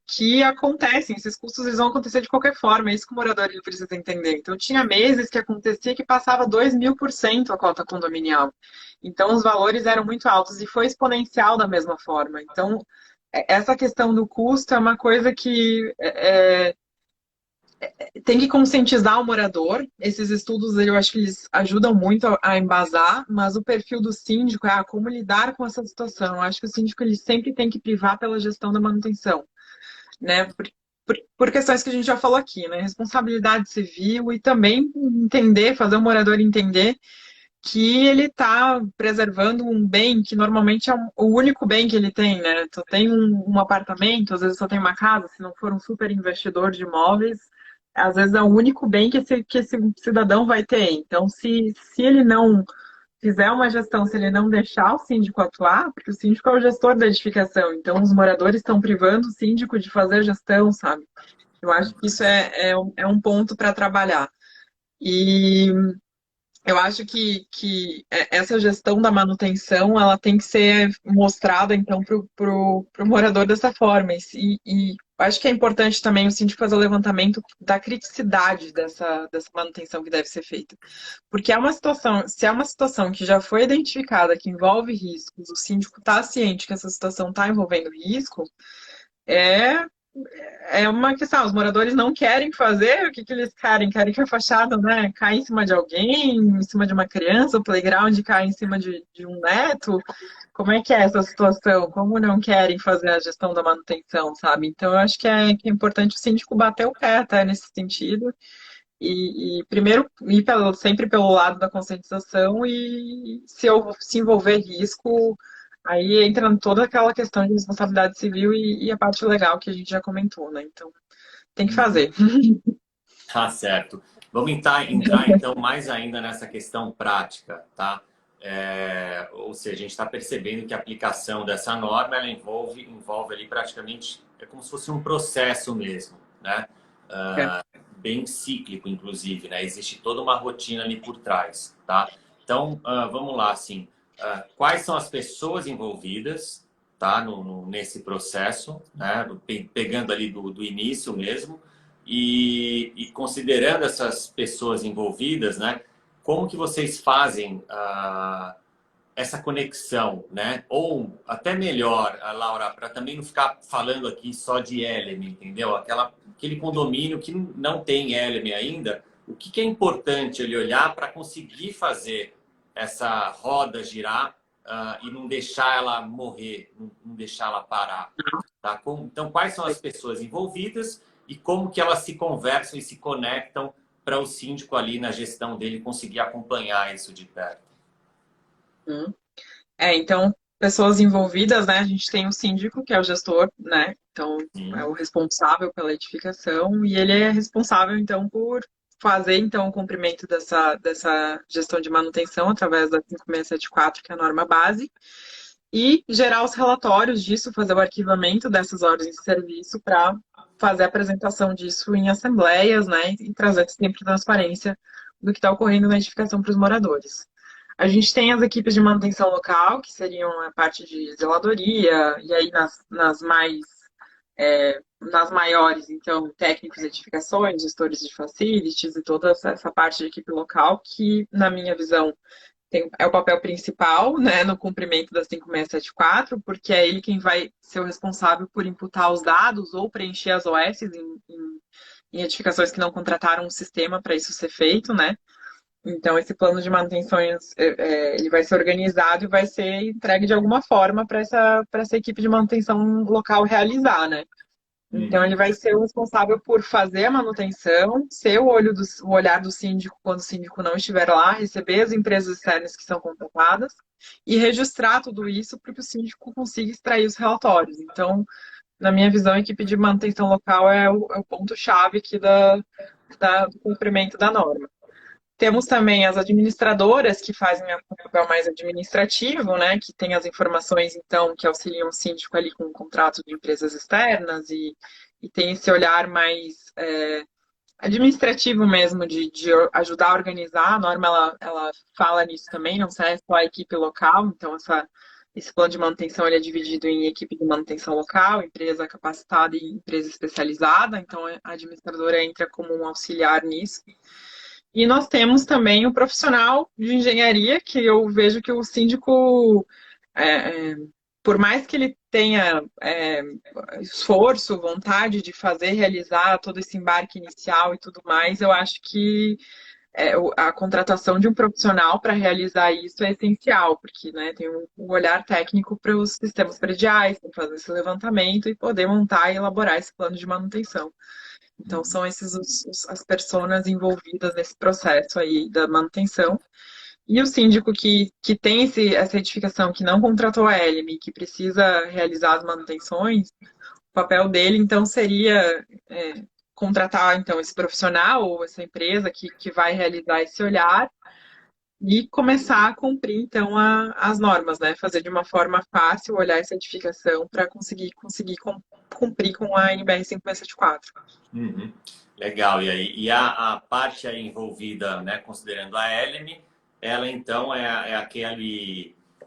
que acontecem, esses custos eles vão acontecer de qualquer forma, é isso que o morador ele precisa entender. Então, tinha meses que acontecia que passava 2.000% a cota condominial. Então, os valores eram muito altos e foi exponencial da mesma forma. Então, essa questão do custo é uma coisa que tem que conscientizar o morador. Esses estudos, eu acho que eles ajudam muito a embasar, mas o perfil do síndico é como lidar com essa situação. Eu acho que o síndico ele sempre tem que privar pela gestão da manutenção, né? Por questões que a gente já falou aqui, né? Responsabilidade civil e também entender, fazer o morador entender que ele está preservando um bem que normalmente é o único bem que ele tem, né? Só tem um apartamento, às vezes só tem uma casa, se não for um super investidor de imóveis, às vezes é o único bem que esse cidadão vai ter. Então, se ele não fizer uma gestão, se ele não deixar o síndico atuar, porque o síndico é o gestor da edificação, então os moradores estão privando o síndico de fazer gestão, sabe? Eu acho que isso é um ponto para trabalhar. E eu acho que essa gestão da manutenção ela tem que ser mostrada então para o morador dessa forma. E acho que é importante também o síndico fazer o levantamento da criticidade dessa manutenção que deve ser feita. Porque se é uma situação que já foi identificada, que envolve riscos, o síndico está ciente que essa situação está envolvendo risco, é uma questão, os moradores não querem fazer, o que eles querem? Querem que a fachada, né, caia em cima de alguém, em cima de uma criança, o playground caia em cima de um neto. Como é que é essa situação? Como não querem fazer a gestão da manutenção, sabe? Então, eu acho que é importante o síndico bater o pé até nesse sentido e primeiro ir sempre pelo lado da conscientização e se envolver risco. Aí entra toda aquela questão de responsabilidade civil e a parte legal que a gente já comentou, né? Então, tem que fazer. Tá certo. Vamos entrar então mais ainda nessa questão prática, tá? Ou seja, a gente está percebendo que a aplicação dessa norma ela envolve ali praticamente, é como se fosse um processo mesmo, né? É. Bem cíclico, inclusive, né? Existe toda uma rotina ali por trás, tá? Então, vamos lá, assim, quais são as pessoas envolvidas, tá? Nesse processo, né? Pegando ali do início mesmo e considerando essas pessoas envolvidas, né? Como que vocês fazem essa conexão, né? Ou até melhor, Laura, para também não ficar falando aqui só de LM, entendeu? Aquele condomínio que não tem LM ainda, o que é importante ele olhar para conseguir fazer essa roda girar e não deixar ela morrer, não deixar ela parar, tá? Então, quais são as pessoas envolvidas e como que elas se conversam e se conectam para o síndico ali na gestão dele conseguir acompanhar isso de perto? Hum. Então, pessoas envolvidas, né? A gente tem o síndico, que é o gestor, né? Então, é Sim. o responsável pela edificação e ele é responsável, então, por fazer, então, o cumprimento dessa gestão de manutenção através da 5674, que é a norma base, e gerar os relatórios disso, fazer o arquivamento dessas ordens de serviço para fazer a apresentação disso em assembleias, né? E trazer sempre transparência do que está ocorrendo na edificação para os moradores. A gente tem as equipes de manutenção local, que seriam a parte de zeladoria, e aí nas maiores, então, técnicos de edificações, gestores de facilities e toda essa parte de equipe local, que, na minha visão, é o papel principal, né, no cumprimento da 5674, porque é ele quem vai ser o responsável por imputar os dados ou preencher as OS em edificações que não contrataram um sistema para isso ser feito, né? Então, esse plano de manutenções ele vai ser organizado e vai ser entregue de alguma forma para essa equipe de manutenção local realizar, né? Então, ele Uhum. vai ser o responsável por fazer a manutenção, ser o olhar do síndico quando o síndico não estiver lá, receber as empresas externas que são contratadas e registrar tudo isso para que o síndico consiga extrair os relatórios. Então, na minha visão, a equipe de manutenção local é o ponto-chave aqui do cumprimento da norma. Temos também as administradoras, que fazem um papel mais administrativo, né, que tem as informações, então, que auxiliam o síndico ali com o contrato de empresas externas e tem esse olhar mais administrativo mesmo, de ajudar a organizar. A norma, ela fala nisso também, não serve só a equipe local, então esse plano de manutenção ele é dividido em equipe de manutenção local, empresa capacitada e empresa especializada, então a administradora entra como um auxiliar nisso. E nós temos também o profissional de engenharia, que eu vejo que o síndico, é, é, por mais que ele tenha esforço, vontade de fazer, realizar todo esse embarque inicial e tudo mais, eu acho que a contratação de um profissional para realizar isso é essencial, porque, né, tem um olhar técnico para os sistemas prediais, para fazer esse levantamento e poder montar e elaborar esse plano de manutenção. Então, são esses as pessoas envolvidas nesse processo aí da manutenção. E o síndico que tem essa edificação, que não contratou a LM, que precisa realizar as manutenções, o papel dele, então, seria contratar, então, esse profissional ou essa empresa que vai realizar esse olhar e começar a cumprir, então, as normas, né? Fazer de uma forma fácil, olhar essa edificação para conseguir cumprir com a NBR 574. Uhum. Legal. E aí, a parte aí envolvida, né, considerando a LM, ela então é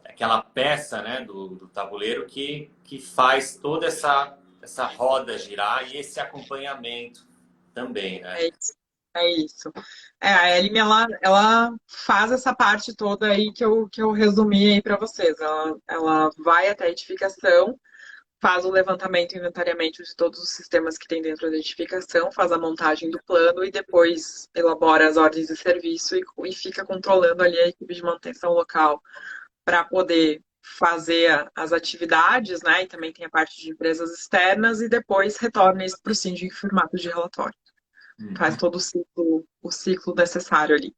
aquela peça, né, do tabuleiro que faz toda essa roda girar e esse acompanhamento também, né? É isso. É isso. A Elime, ela faz essa parte toda aí que eu resumi aí para vocês. Ela vai até a edificação, faz o levantamento e inventariamento de todos os sistemas que tem dentro da edificação, faz a montagem do plano e depois elabora as ordens de serviço e fica controlando ali a equipe de manutenção local para poder fazer as atividades, né? E também tem a parte de empresas externas e depois retorna isso para o síndico em formato de relatório. Faz Uhum. todo o ciclo necessário ali.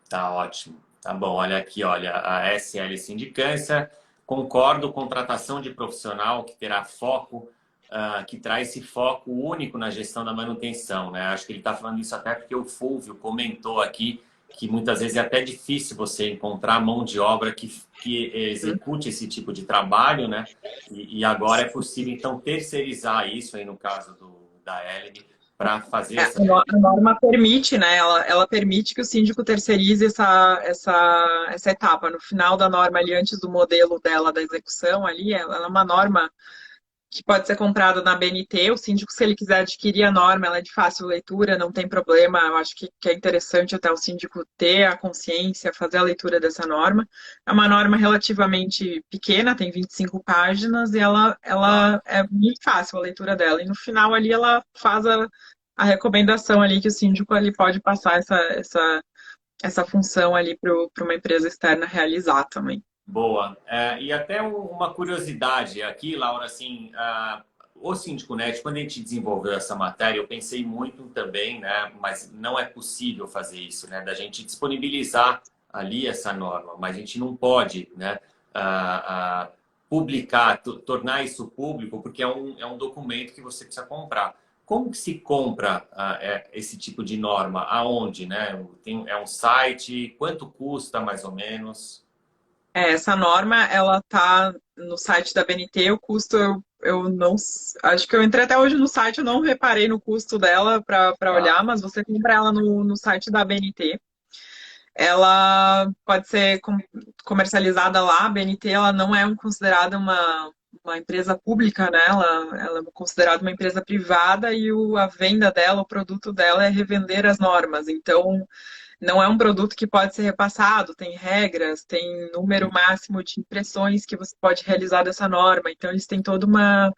Tá ótimo. Tá bom. Olha aqui, olha, a SL Sindicância, concordo, contratação de profissional que terá foco que traz esse foco único na gestão da manutenção, né? Acho que ele está falando isso até porque o Fulvio comentou aqui que muitas vezes é até difícil você encontrar mão de obra que execute esse tipo de trabalho, né? E agora é possível, então, terceirizar isso aí no caso da Ellen para fazer essa... A norma permite, né? Ela permite que o síndico terceirize essa etapa. No final da norma, ali, antes do modelo dela da execução, ali, ela é uma norma que pode ser comprada na BNT. O síndico, se ele quiser adquirir a norma, ela é de fácil leitura, não tem problema. Eu acho que é interessante até o síndico ter a consciência, fazer a leitura dessa norma. É uma norma relativamente pequena, tem 25 páginas, e ela é muito fácil a leitura dela. E no final ali ela faz a recomendação ali que o síndico ali pode passar essa função ali para uma empresa externa realizar também. Boa. E até uma curiosidade aqui, Laura, assim, o Síndico Net, quando a gente desenvolveu essa matéria, eu pensei muito também, né, mas não é possível fazer isso, né, da gente disponibilizar ali essa norma, mas a gente não pode, né, publicar, tornar isso público, porque é um documento que você precisa comprar. Como que se compra esse tipo de norma? Aonde, né? É um site? Quanto custa, mais ou menos? Essa norma, ela tá no site da BNT, o custo eu não... Acho que eu entrei até hoje no site, eu não reparei no custo dela para olhar, mas você compra ela no site da BNT. Ela pode ser comercializada lá, a BNT ela não é considerada uma empresa pública, né? Ela é considerada uma empresa privada e a venda dela, o produto dela é revender as normas. Então, não é um produto que pode ser repassado, tem regras, tem número máximo de impressões que você pode realizar dessa norma. Então, eles têm toda uma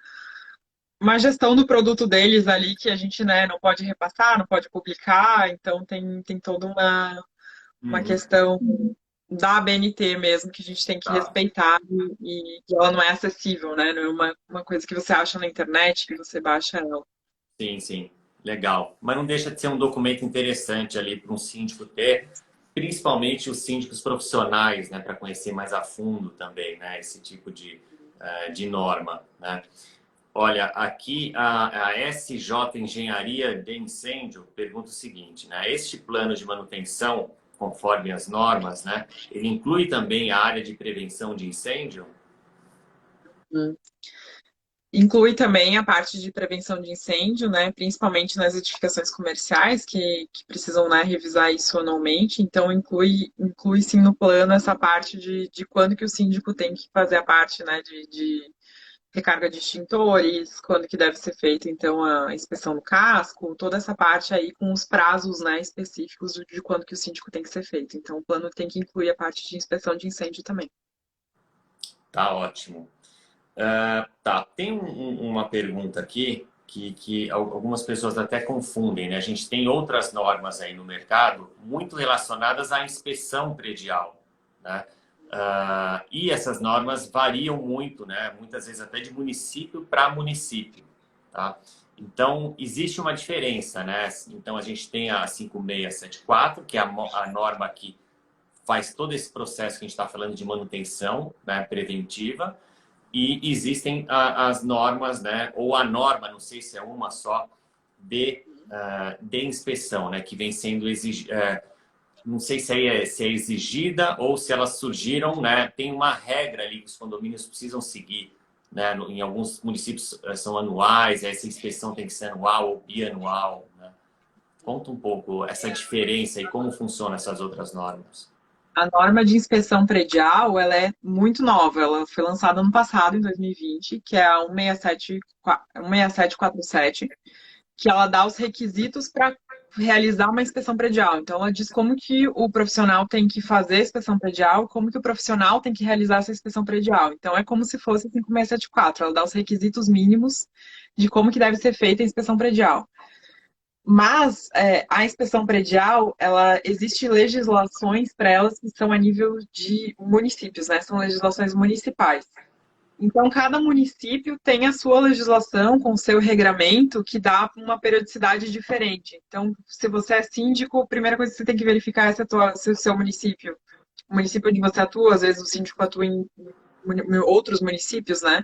gestão do produto deles ali que a gente, né, não pode repassar, não pode publicar. Então, tem toda uma questão da BNT mesmo que a gente tem que Tá. respeitar e ela não é acessível, né? Não é uma coisa que você acha na internet, que você baixa ela. Sim, sim. Legal. Mas não deixa de ser um documento interessante ali para um síndico ter, principalmente os síndicos profissionais, né, para conhecer mais a fundo também, né, esse tipo de norma, né? Olha, aqui a SJ Engenharia de Incêndio pergunta o seguinte, né? Este plano de manutenção, conforme as normas, né, ele inclui também a área de prevenção de incêndio? Inclui também a parte de prevenção de incêndio, né, principalmente nas edificações comerciais, que precisam, né, revisar isso anualmente. Então, inclui sim no plano essa parte de quando que o síndico tem que fazer a parte, né, de recarga de extintores, quando que deve ser feita, então, a inspeção do casco, toda essa parte aí com os prazos, né, específicos de quando que o síndico tem que ser feito. Então, o plano tem que incluir a parte de inspeção de incêndio também. Tá ótimo. Tá, tem uma pergunta aqui que algumas pessoas até confundem, né? A gente tem outras normas aí no mercado muito relacionadas à inspeção predial, né? E essas normas variam muito, né? Muitas vezes até de município para município, tá? Então, existe uma diferença, né? Então, a gente tem a 5674, que é a norma que faz todo esse processo que a gente está falando de manutenção, né, preventiva. E existem as normas, né, ou a norma, não sei se é uma só, de inspeção, né, que vem sendo exigida, não sei se é exigida ou se elas surgiram, né, tem uma regra ali que os condomínios precisam seguir, né, em alguns municípios são anuais, essa inspeção tem que ser anual ou bianual, né? Conta um pouco essa diferença e como funcionam essas outras normas. A norma de inspeção predial, ela é muito nova, ela foi lançada ano passado, em 2020, que é a 16747, que ela dá os requisitos para realizar uma inspeção predial. Então, ela diz como que o profissional tem que fazer a inspeção predial, como que o profissional tem que realizar essa inspeção predial. Então, é como se fosse a 5674, ela dá os requisitos mínimos de como que deve ser feita a inspeção predial. Mas a inspeção predial, ela existe legislações para elas que são a nível de municípios, né? São legislações municipais. Então, cada município tem a sua legislação com o seu regramento que dá uma periodicidade diferente. Então, se você é síndico, a primeira coisa que você tem que verificar é se o seu município, o município onde você atua, às vezes o síndico atua em outros municípios, né?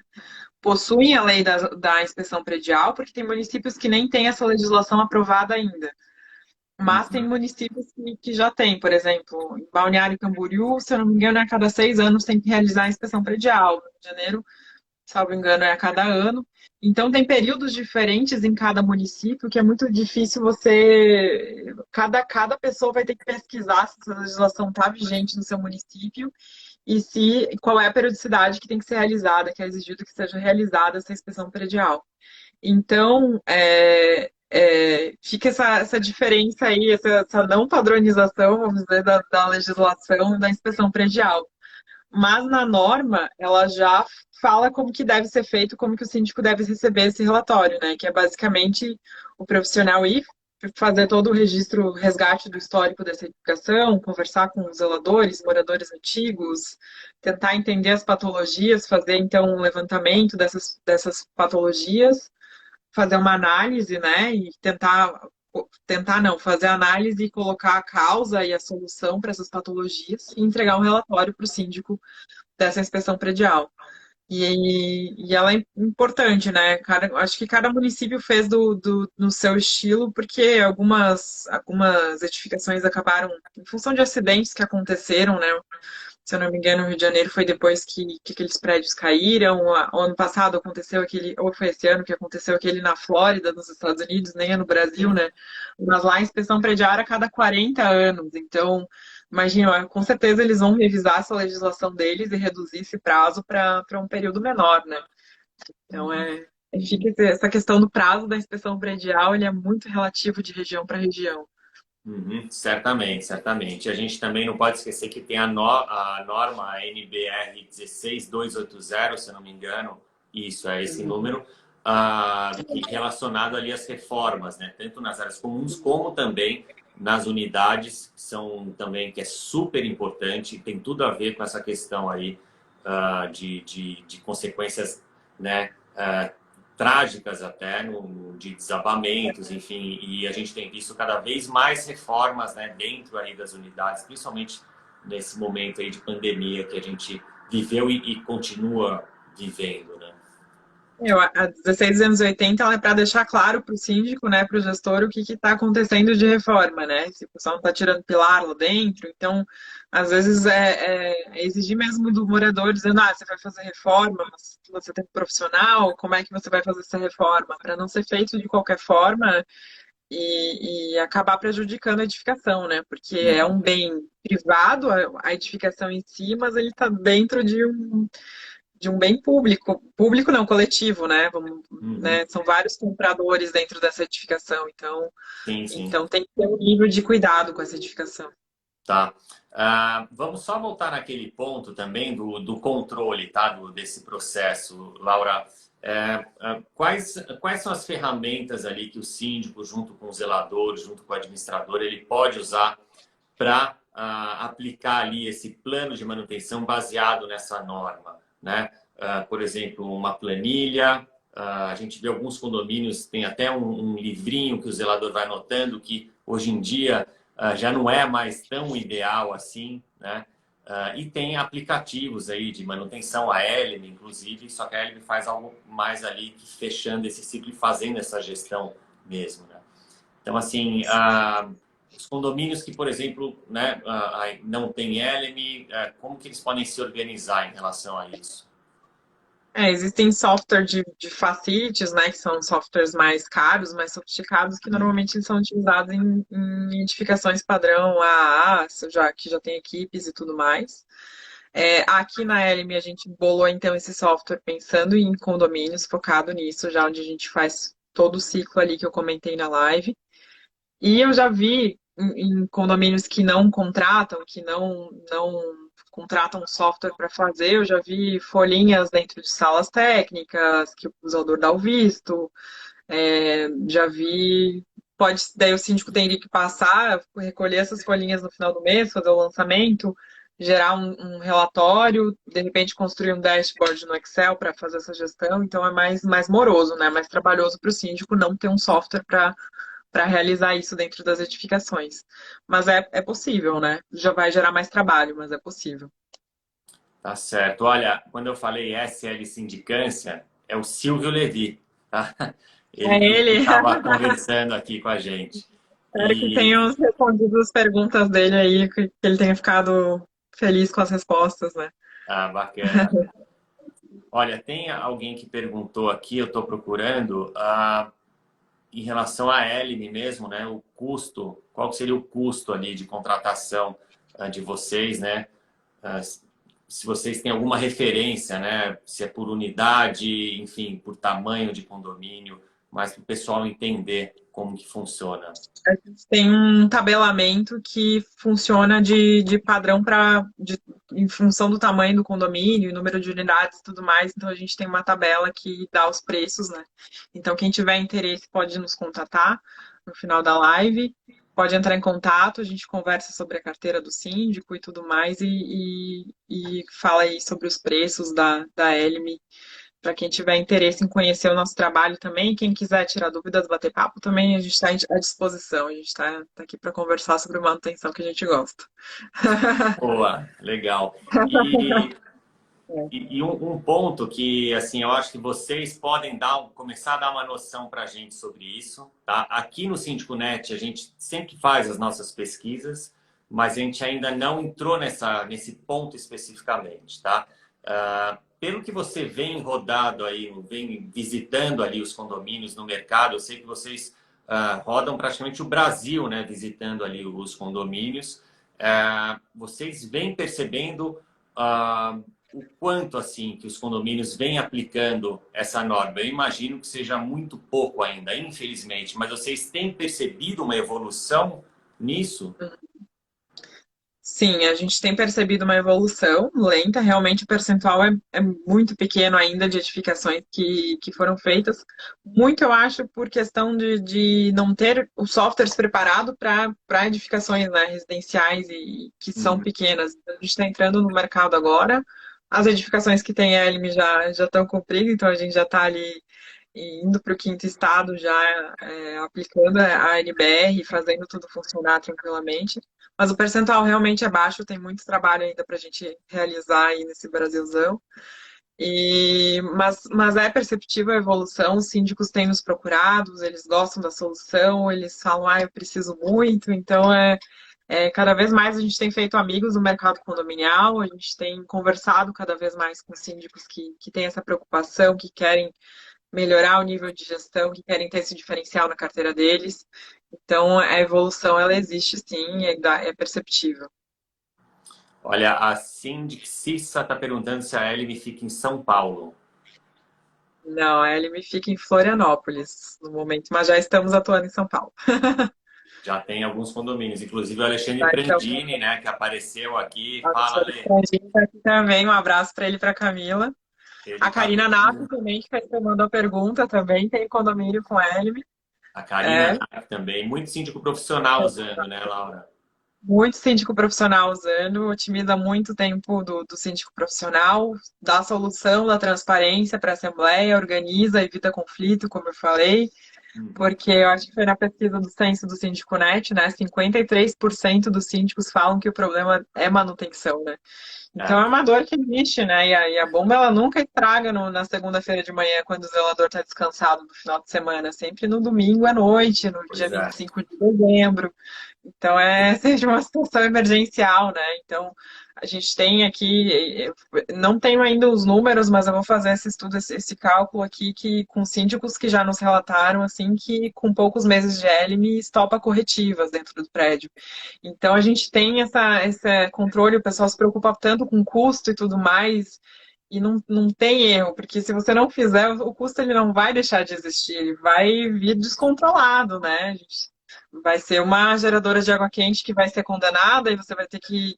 possuem a lei da inspeção predial, porque tem municípios que nem têm essa legislação aprovada ainda. Mas tem Uhum. municípios que já têm, por exemplo, em Balneário Camboriú, se eu não me engano, a cada 6 anos tem que realizar a inspeção predial. No Rio de Janeiro, salvo engano, é a cada ano. Então, tem períodos diferentes em cada município que é muito difícil você. Cada pessoa vai ter que pesquisar se essa legislação está vigente no seu município e se qual é a periodicidade que tem que ser realizada, que é exigido que seja realizada essa inspeção predial. Então, fica essa diferença aí, essa não padronização, vamos dizer, da legislação da inspeção predial. Mas na norma, ela já fala como que deve ser feito, como que o síndico deve receber esse relatório, né? Que é basicamente o profissional ir fazer todo o registro, o resgate do histórico dessa edificação, conversar com os zeladores, moradores antigos, tentar entender as patologias, fazer então um levantamento dessas patologias, fazer uma análise, né? E tentar não, fazer a análise e colocar a causa e a solução para essas patologias e entregar um relatório para o síndico dessa inspeção predial. E ela é importante, né? Acho que cada município fez no seu estilo, porque algumas edificações acabaram, em função de acidentes que aconteceram, né? Se eu não me engano, no Rio de Janeiro foi depois que aqueles prédios caíram. O ano passado aconteceu aquele, ou foi esse ano que aconteceu aquele na Flórida, nos Estados Unidos, nem é no Brasil, né? Mas lá a inspeção predial era a cada 40 anos. Então, imagina, com certeza eles vão revisar essa legislação deles e reduzir esse prazo para um período menor, né? Então, fica essa questão do prazo da inspeção predial, ele é muito relativo de região para região. Uhum, certamente, certamente. A gente também não pode esquecer que tem a norma NBR 16280, se eu não me engano, isso é esse número, relacionado ali às reformas, né? Tanto nas áreas comuns como também nas unidades, que é super importante, tem tudo a ver com essa questão aí de consequências, né? Trágicas até, de desabamentos, enfim, e a gente tem visto cada vez mais reformas, né, dentro aí das unidades, principalmente nesse momento aí de pandemia que a gente viveu e continua vivendo, né? A 1680 ela é para deixar claro para o síndico, né, para o gestor, o que está acontecendo de reforma, né? Se o pessoal não está tirando pilar lá dentro, então, às vezes é exigir mesmo do morador, dizendo, você vai fazer reforma, mas você tem um profissional, como é que você vai fazer essa reforma? Para não ser feito de qualquer forma e acabar prejudicando a edificação, né? Porque é um bem privado, a edificação em si, mas ele está dentro de um bem público, público não, coletivo, né? Né? São vários compradores dentro dessa edificação, então, Sim, sim. então tem que ter um nível de cuidado com essa edificação. Tá. Vamos só voltar naquele ponto também do controle, tá? Desse processo, Laura. Quais são as ferramentas ali que o síndico, junto com o zelador, junto com o administrador, ele pode usar para aplicar ali esse plano de manutenção baseado nessa norma, né? Por exemplo, uma planilha. A gente vê alguns condomínios, tem até um livrinho que o zelador vai anotando, que hoje em dia já não é mais tão ideal assim, né? E tem aplicativos aí de manutenção, a Eleme, inclusive, só que a Eleme faz algo mais ali, fechando esse ciclo e fazendo essa gestão mesmo, né? Então, assim, os condomínios que, por exemplo, né, não tem Eleme, como que eles podem se organizar em relação a isso? Existem software de facilities, né, que são softwares mais caros, mais sofisticados, que normalmente são utilizados em edificações padrão AAA, que já tem equipes e tudo mais. Aqui na Elme a gente bolou então esse software pensando em condomínios, focado nisso, já onde a gente faz todo o ciclo ali que eu comentei na live. E eu já vi em condomínios que não contratam, que não contratam software para fazer, eu já vi folhinhas dentro de salas técnicas, que o usador dá o visto, já vi. Daí o síndico teria que passar, recolher essas folhinhas no final do mês, fazer o lançamento, gerar um relatório, de repente construir um dashboard no Excel para fazer essa gestão, então é mais moroso, né? Mais trabalhoso para o síndico não ter um software para realizar isso dentro das edificações. Mas é possível, né? Já vai gerar mais trabalho, mas é possível. Tá certo. Olha, quando eu falei SL Sindicância, é o Silvio Levi, tá? É Ele ele. estava conversando aqui com a gente. Espero que E, tenham respondido as perguntas dele aí, que ele tenha ficado feliz com as respostas, né? bacana. Olha, tem alguém que perguntou aqui, eu estou procurando, em relação à Elime mesmo, né? O custo, qual seria o custo ali de contratação de vocês, né? Ah, se vocês têm alguma referência, né? Se é por unidade, enfim, por tamanho de condomínio, mas para o pessoal entender como que funciona. A gente tem um tabelamento que funciona de padrão em função do tamanho do condomínio, número de unidades e tudo mais. Então, a gente tem uma tabela que dá os preços, né? Então, quem tiver interesse pode nos contatar no final da live. Pode entrar em contato, a gente conversa sobre a carteira do síndico e tudo mais, e fala aí sobre os preços da Elme. Para quem tiver interesse em conhecer o nosso trabalho também, quem quiser tirar dúvidas, bater papo também, a gente está à disposição. A gente está aqui para conversar sobre manutenção que a gente gosta. Boa, legal. E, e um ponto que, assim, eu acho que vocês podem começar a dar uma noção para a gente sobre isso, tá? Aqui no Síndico Net, a gente sempre faz as nossas pesquisas, mas a gente ainda não entrou nesse ponto especificamente, tá? Pelo que você vem rodado aí, vem visitando ali os condomínios no mercado, eu sei que vocês rodam praticamente o Brasil, né? Visitando ali os condomínios. Vocês vêm percebendo o quanto assim que os condomínios vêm aplicando essa norma? Eu imagino que seja muito pouco ainda, infelizmente, mas vocês têm percebido uma evolução nisso? Sim, a gente tem percebido uma evolução lenta, realmente o percentual é muito pequeno ainda de edificações que foram feitas. Muito, eu acho, por questão de não ter os softwares preparados para edificações, né, residenciais e que são pequenas. A gente está entrando no mercado agora, as edificações que tem ELM já estão cumprindo, então a gente já está ali indo para o quinto estado, já aplicando a NBR, fazendo tudo funcionar tranquilamente. Mas o percentual realmente é baixo, tem muito trabalho ainda para a gente realizar aí nesse Brasilzão. Mas é perceptível a evolução, os síndicos têm nos procurado, eles gostam da solução, eles falam, eu preciso muito, então cada vez mais a gente tem feito amigos no mercado condominial, a gente tem conversado cada vez mais com síndicos que têm essa preocupação, que querem melhorar o nível de gestão, que querem ter esse diferencial na carteira deles. Então, a evolução, ela existe sim, é perceptível. Olha, a Cindy Cissa está perguntando se a Elime fica em São Paulo. Não, a LM fica em Florianópolis no momento, mas já estamos atuando em São Paulo. Já tem alguns condomínios, inclusive o Alexandre Então, Prandini, né, que apareceu aqui. a Fala, Alexandre Ale. Frangini está aqui também, um abraço para ele e para a Camila. Ele A tá Karina Nato também, que mandou a pergunta, também tem condomínio com a LM. A Karina É, Nack também. Muito síndico profissional usando, né, Laura? muito síndico profissional usando, otimiza muito o tempo do síndico profissional, dá solução da transparência para a Assembleia, organiza, evita conflito, como eu falei, porque eu acho que foi na pesquisa do censo do Síndico Net, né? 53% dos síndicos falam que o problema é manutenção, né? Então É, é uma dor que existe, né? E a bomba ela nunca estraga na segunda-feira de manhã, quando o zelador está descansado no final de semana, sempre no domingo à noite, no dia pois é. 25 de dezembro. Então é seja uma situação emergencial, né? Então a gente tem aqui, não tenho ainda os números, mas eu vou fazer esse estudo, esse cálculo aqui que com síndicos que já nos relataram assim que com poucos meses de LM estopa corretivas dentro do prédio. Então a gente tem esse controle, o pessoal se preocupa tanto com custo e tudo mais. E não tem erro, porque se você não fizer, o custo ele não vai deixar de existir, ele vai vir descontrolado, né? Vai ser uma geradora de água quente que vai ser condenada e você vai ter que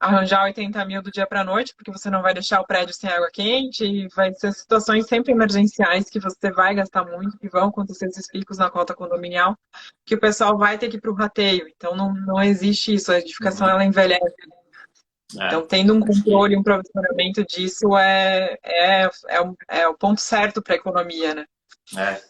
arranjar 80 mil do dia para a noite, porque você não vai deixar o prédio sem água quente, e vai ser situações sempre emergenciais que você vai gastar muito, que vão acontecer esses picos na cota condominial, que o pessoal vai ter que ir para o rateio. Então não existe isso, a edificação ela envelhece. É. Então, tendo um Acho que controle, um provisionamento disso é o ponto certo para a economia, né?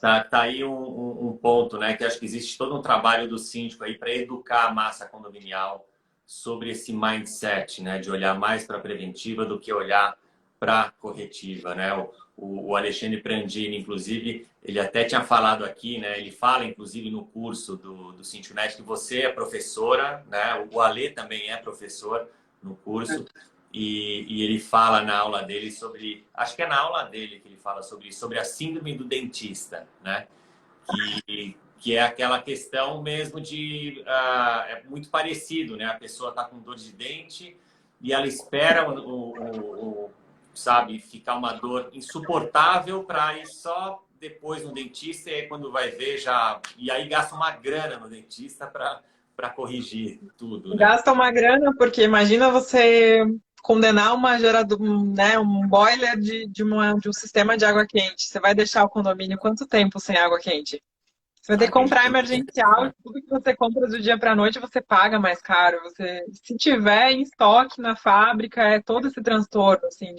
tá aí um ponto, né? Que acho que existe todo um trabalho do síndico aí para educar a massa condominial sobre esse mindset, né? De olhar mais para a preventiva do que olhar para corretiva, né? O Alexandre Prandini, inclusive, ele até tinha falado aqui, né? Ele fala, inclusive, no curso do Cintinet que você é professora, né? O Ale também é professor no curso. E ele fala na aula dele sobre... Acho que é na aula dele que ele fala sobre a síndrome do dentista, né? Que é aquela questão mesmo de... é muito parecido, né? A pessoa está com dor de dente e ela espera sabe, ficar uma dor insuportável para ir só depois no dentista e aí, quando vai ver já... E aí gasta uma grana no dentista para corrigir tudo, né? Gasta uma grana, porque imagina você condenar uma gerador, né, um boiler de um sistema de água quente. Você vai deixar o condomínio quanto tempo sem água quente? Você vai ter que comprar emergencial, e tudo que você compra do dia para a noite você paga mais caro. Você, se tiver em estoque na fábrica, é todo esse transtorno, assim,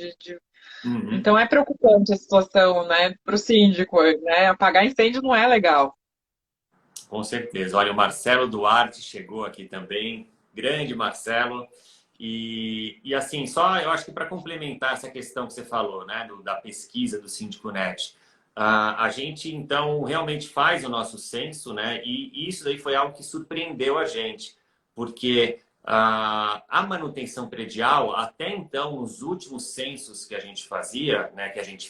Uhum. Então é preocupante a situação, né, para o síndico, né? Apagar incêndio não é legal. Com certeza. Olha, o Marcelo Duarte chegou aqui também. Grande Marcelo. E assim, só eu acho que para complementar essa questão que você falou, né, da pesquisa do Síndico Net, a gente então realmente faz o nosso censo, né, e isso daí foi algo que surpreendeu a gente, porque a manutenção predial, até então, nos últimos censos que a gente fazia, né, que a gente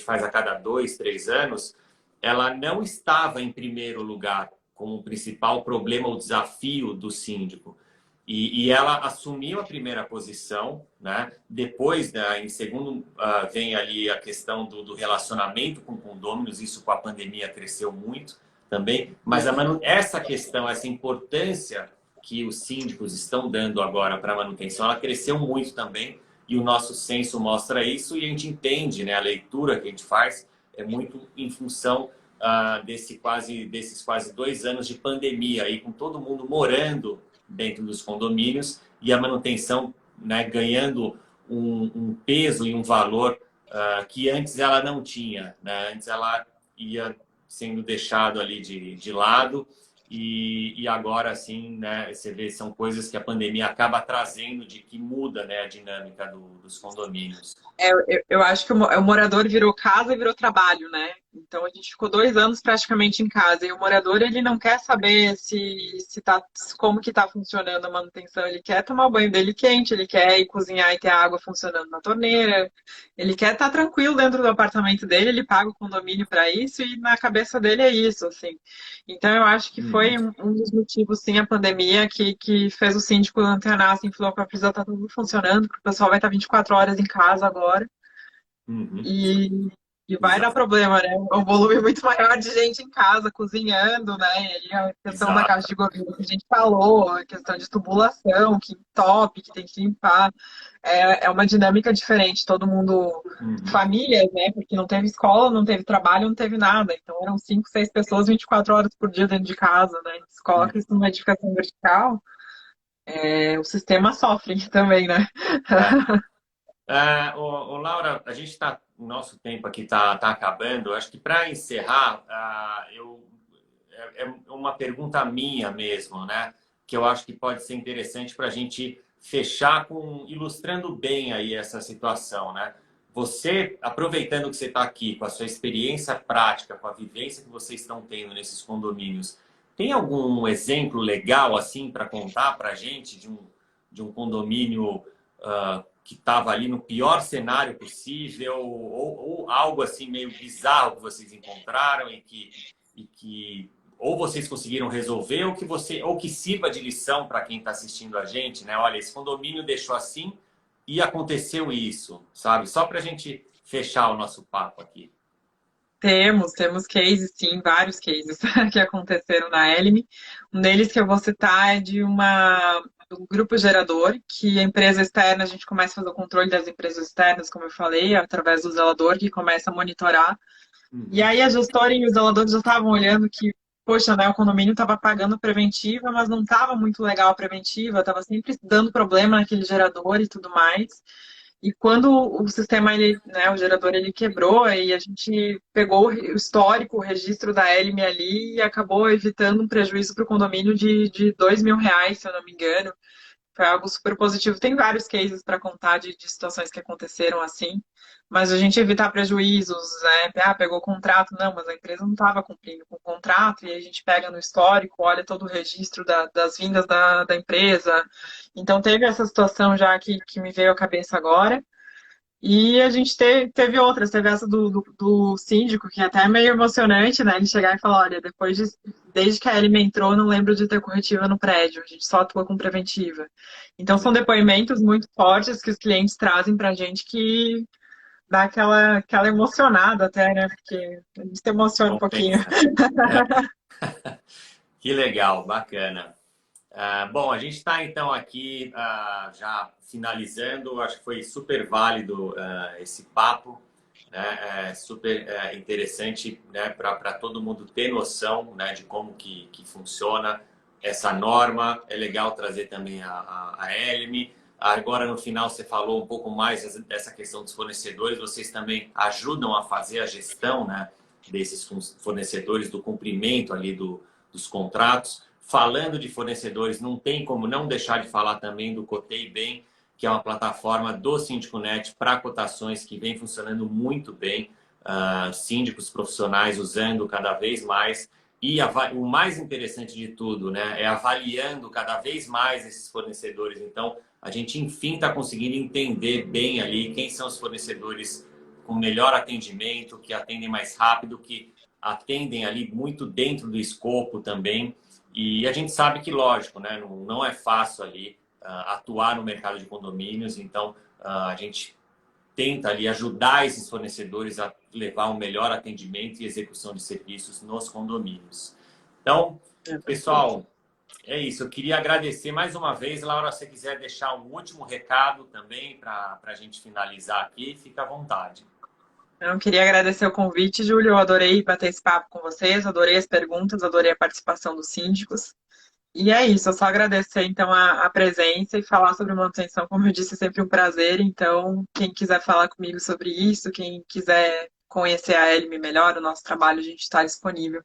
faz a cada 2, 3 anos, ela não estava em primeiro lugar como o principal problema ou desafio do síndico. E ela assumiu a primeira posição, né? Depois, né, em segundo, vem ali a questão do relacionamento com condôminos, isso com a pandemia cresceu muito também, mas essa questão, essa importância que os síndicos estão dando agora para a manutenção, ela cresceu muito também, e o nosso censo mostra isso, e a gente entende, né, a leitura que a gente faz é muito em função desses quase 2 anos de pandemia, aí, com todo mundo morando dentro dos condomínios e a manutenção, né, ganhando um peso e um valor que antes ela não tinha, né? Antes ela ia sendo deixado ali de lado e agora, assim, né, você vê, são coisas que a pandemia acaba trazendo de que muda, né, a dinâmica dos condomínios. Eu acho que o morador virou casa e virou trabalho, né? Então a gente ficou 2 anos praticamente em casa e o morador ele não quer saber se tá, como que tá funcionando a manutenção. Ele quer tomar o banho dele quente, ele quer ir cozinhar e ter a água funcionando na torneira. Ele quer estar tranquilo dentro do apartamento dele. Ele paga o condomínio para isso e na cabeça dele é isso, assim. Então eu acho que foi um dos motivos, sim, a pandemia que fez o síndico antenar, assim, falou que precisa estar tudo funcionando, porque o pessoal vai estar 24 horas em casa agora. Uhum. E, e vai dar problema, né? Um volume muito maior de gente em casa, cozinhando, né? E a questão da Exato. caixa de gordura que a gente falou, a questão de tubulação, que entope, que tem que limpar. É uma dinâmica diferente. Todo mundo, famílias, né? Porque não teve escola, não teve trabalho, não teve nada. Então eram 5, 6 pessoas 24 horas por dia dentro de casa, né? Se coloca isso numa edificação vertical, o sistema sofre também, né? Laura, a gente está, o nosso tempo aqui tá acabando. Acho que para encerrar, é uma pergunta minha mesmo, né? Que eu acho que pode ser interessante para a gente fechar ilustrando bem aí essa situação, né? Você, aproveitando que você está aqui, com a sua experiência prática, com a vivência que vocês estão tendo nesses condomínios, tem algum exemplo legal assim para contar para a gente de um condomínio que estava ali no pior cenário possível ou algo assim meio bizarro que vocês encontraram e que ou vocês conseguiram resolver ou que sirva de lição para quem está assistindo a gente, né? Olha, esse condomínio deixou assim e aconteceu isso, sabe? Só para a gente fechar o nosso papo aqui. Temos cases, sim, vários cases que aconteceram na Elime. Um deles que eu vou citar é de um grupo gerador, que a empresa externa, a gente começa a fazer o controle das empresas externas, como eu falei, através do zelador, que começa a monitorar. E aí a gestora e os zeladores já estavam olhando que, poxa, né, o condomínio estava pagando preventiva, mas não estava muito legal a preventiva, estava sempre dando problema naquele gerador e tudo mais. E quando o sistema, né, o gerador, ele quebrou, aí a gente pegou o histórico, o registro da Elime ali e acabou evitando um prejuízo para o condomínio de R$ 2.000, se eu não me engano. Foi algo super positivo. Tem vários cases para contar de situações que aconteceram assim, mas a gente evitar prejuízos, né? Ah, pegou o contrato, não, mas a empresa não estava cumprindo com o contrato, e aí a gente pega no histórico, olha todo o registro das vindas da empresa. Então teve essa situação já que me veio à cabeça agora. E a gente teve outras, teve essa do síndico, que é até meio emocionante, né? Ele chegar e falar, olha, desde que a Ellie entrou, não lembro de ter corretiva no prédio, a gente só atua com preventiva. Então são depoimentos muito fortes que os clientes trazem pra gente que dá aquela emocionada até, né? Porque a gente se emociona um pouquinho. Compensa. Que legal, bacana. Bom, a gente está então aqui já finalizando. Acho que foi super válido esse papo, né? Super interessante, né? Para todo mundo ter noção, né? De como que funciona essa norma. É legal trazer também a Elmi. Agora no final você falou um pouco mais dessa questão dos fornecedores. Vocês também ajudam a fazer a gestão, né? Desses fornecedores, do cumprimento ali dos contratos. Falando de fornecedores, não tem como não deixar de falar também do Cotei Bem, que é uma plataforma do SíndicoNet para cotações que vem funcionando muito bem. Síndicos profissionais usando cada vez mais. E o mais interessante de tudo, né, é avaliando cada vez mais esses fornecedores. Então, a gente, enfim, está conseguindo entender bem ali quem são os fornecedores com melhor atendimento, que atendem mais rápido, que atendem ali muito dentro do escopo também. E a gente sabe que, lógico, né, não é fácil ali atuar no mercado de condomínios, então a gente tenta ali ajudar esses fornecedores a levar um melhor atendimento e execução de serviços nos condomínios. Então, pessoal, é isso. Eu queria agradecer mais uma vez. Laura, se você quiser deixar um último recado também para a gente finalizar aqui, fica à vontade. Eu queria agradecer o convite, Júlio. Eu adorei bater esse papo com vocês, adorei as perguntas, adorei a participação dos síndicos. E é isso, eu só agradecer então a presença e falar sobre manutenção, como eu disse, é sempre um prazer. Então, quem quiser falar comigo sobre isso, quem quiser conhecer a Elme melhor, o nosso trabalho, a gente está disponível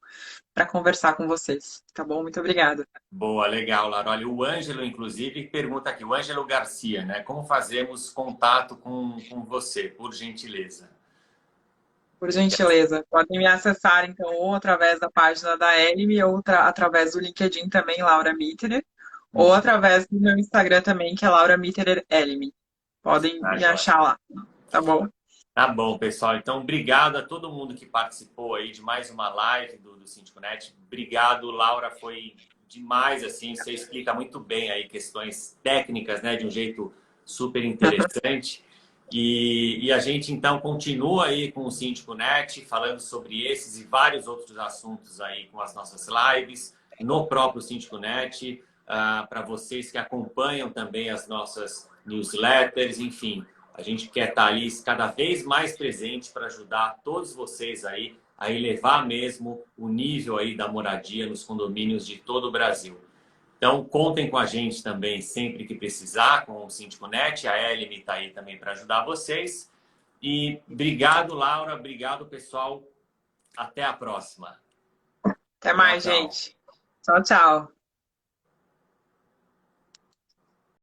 para conversar com vocês. Tá bom? Muito obrigada. Boa, legal, Laura. Olha, o Ângelo, inclusive, pergunta aqui, o Ângelo Garcia, né? Como fazemos contato com você, por gentileza? Por gentileza, podem me acessar então ou através da página da Elme ou através do LinkedIn também, Laura Mitterer, ou através do meu Instagram também, que é Laura Mitterer Elme. Podem me achar lá, tá bom? Tá bom, pessoal. Então, obrigado a todo mundo que participou aí de mais uma live do SíndicoNet. Obrigado, Laura. Foi demais, assim. Você explica muito bem aí questões técnicas, né? De um jeito super interessante. E a gente, então, continua aí com o SíndicoNet, falando sobre esses e vários outros assuntos aí com as nossas lives, no próprio SíndicoNet, para vocês que acompanham também as nossas newsletters, enfim. A gente quer estar ali cada vez mais presente para ajudar todos vocês aí a elevar mesmo o nível aí da moradia nos condomínios de todo o Brasil. Então, contem com a gente também sempre que precisar, com o SíndicoNet. A Elmi está aí também para ajudar vocês. E obrigado, Laura. Obrigado, pessoal. Até a próxima. Até mais, Tchau, tchau. gente. Tchau, tchau.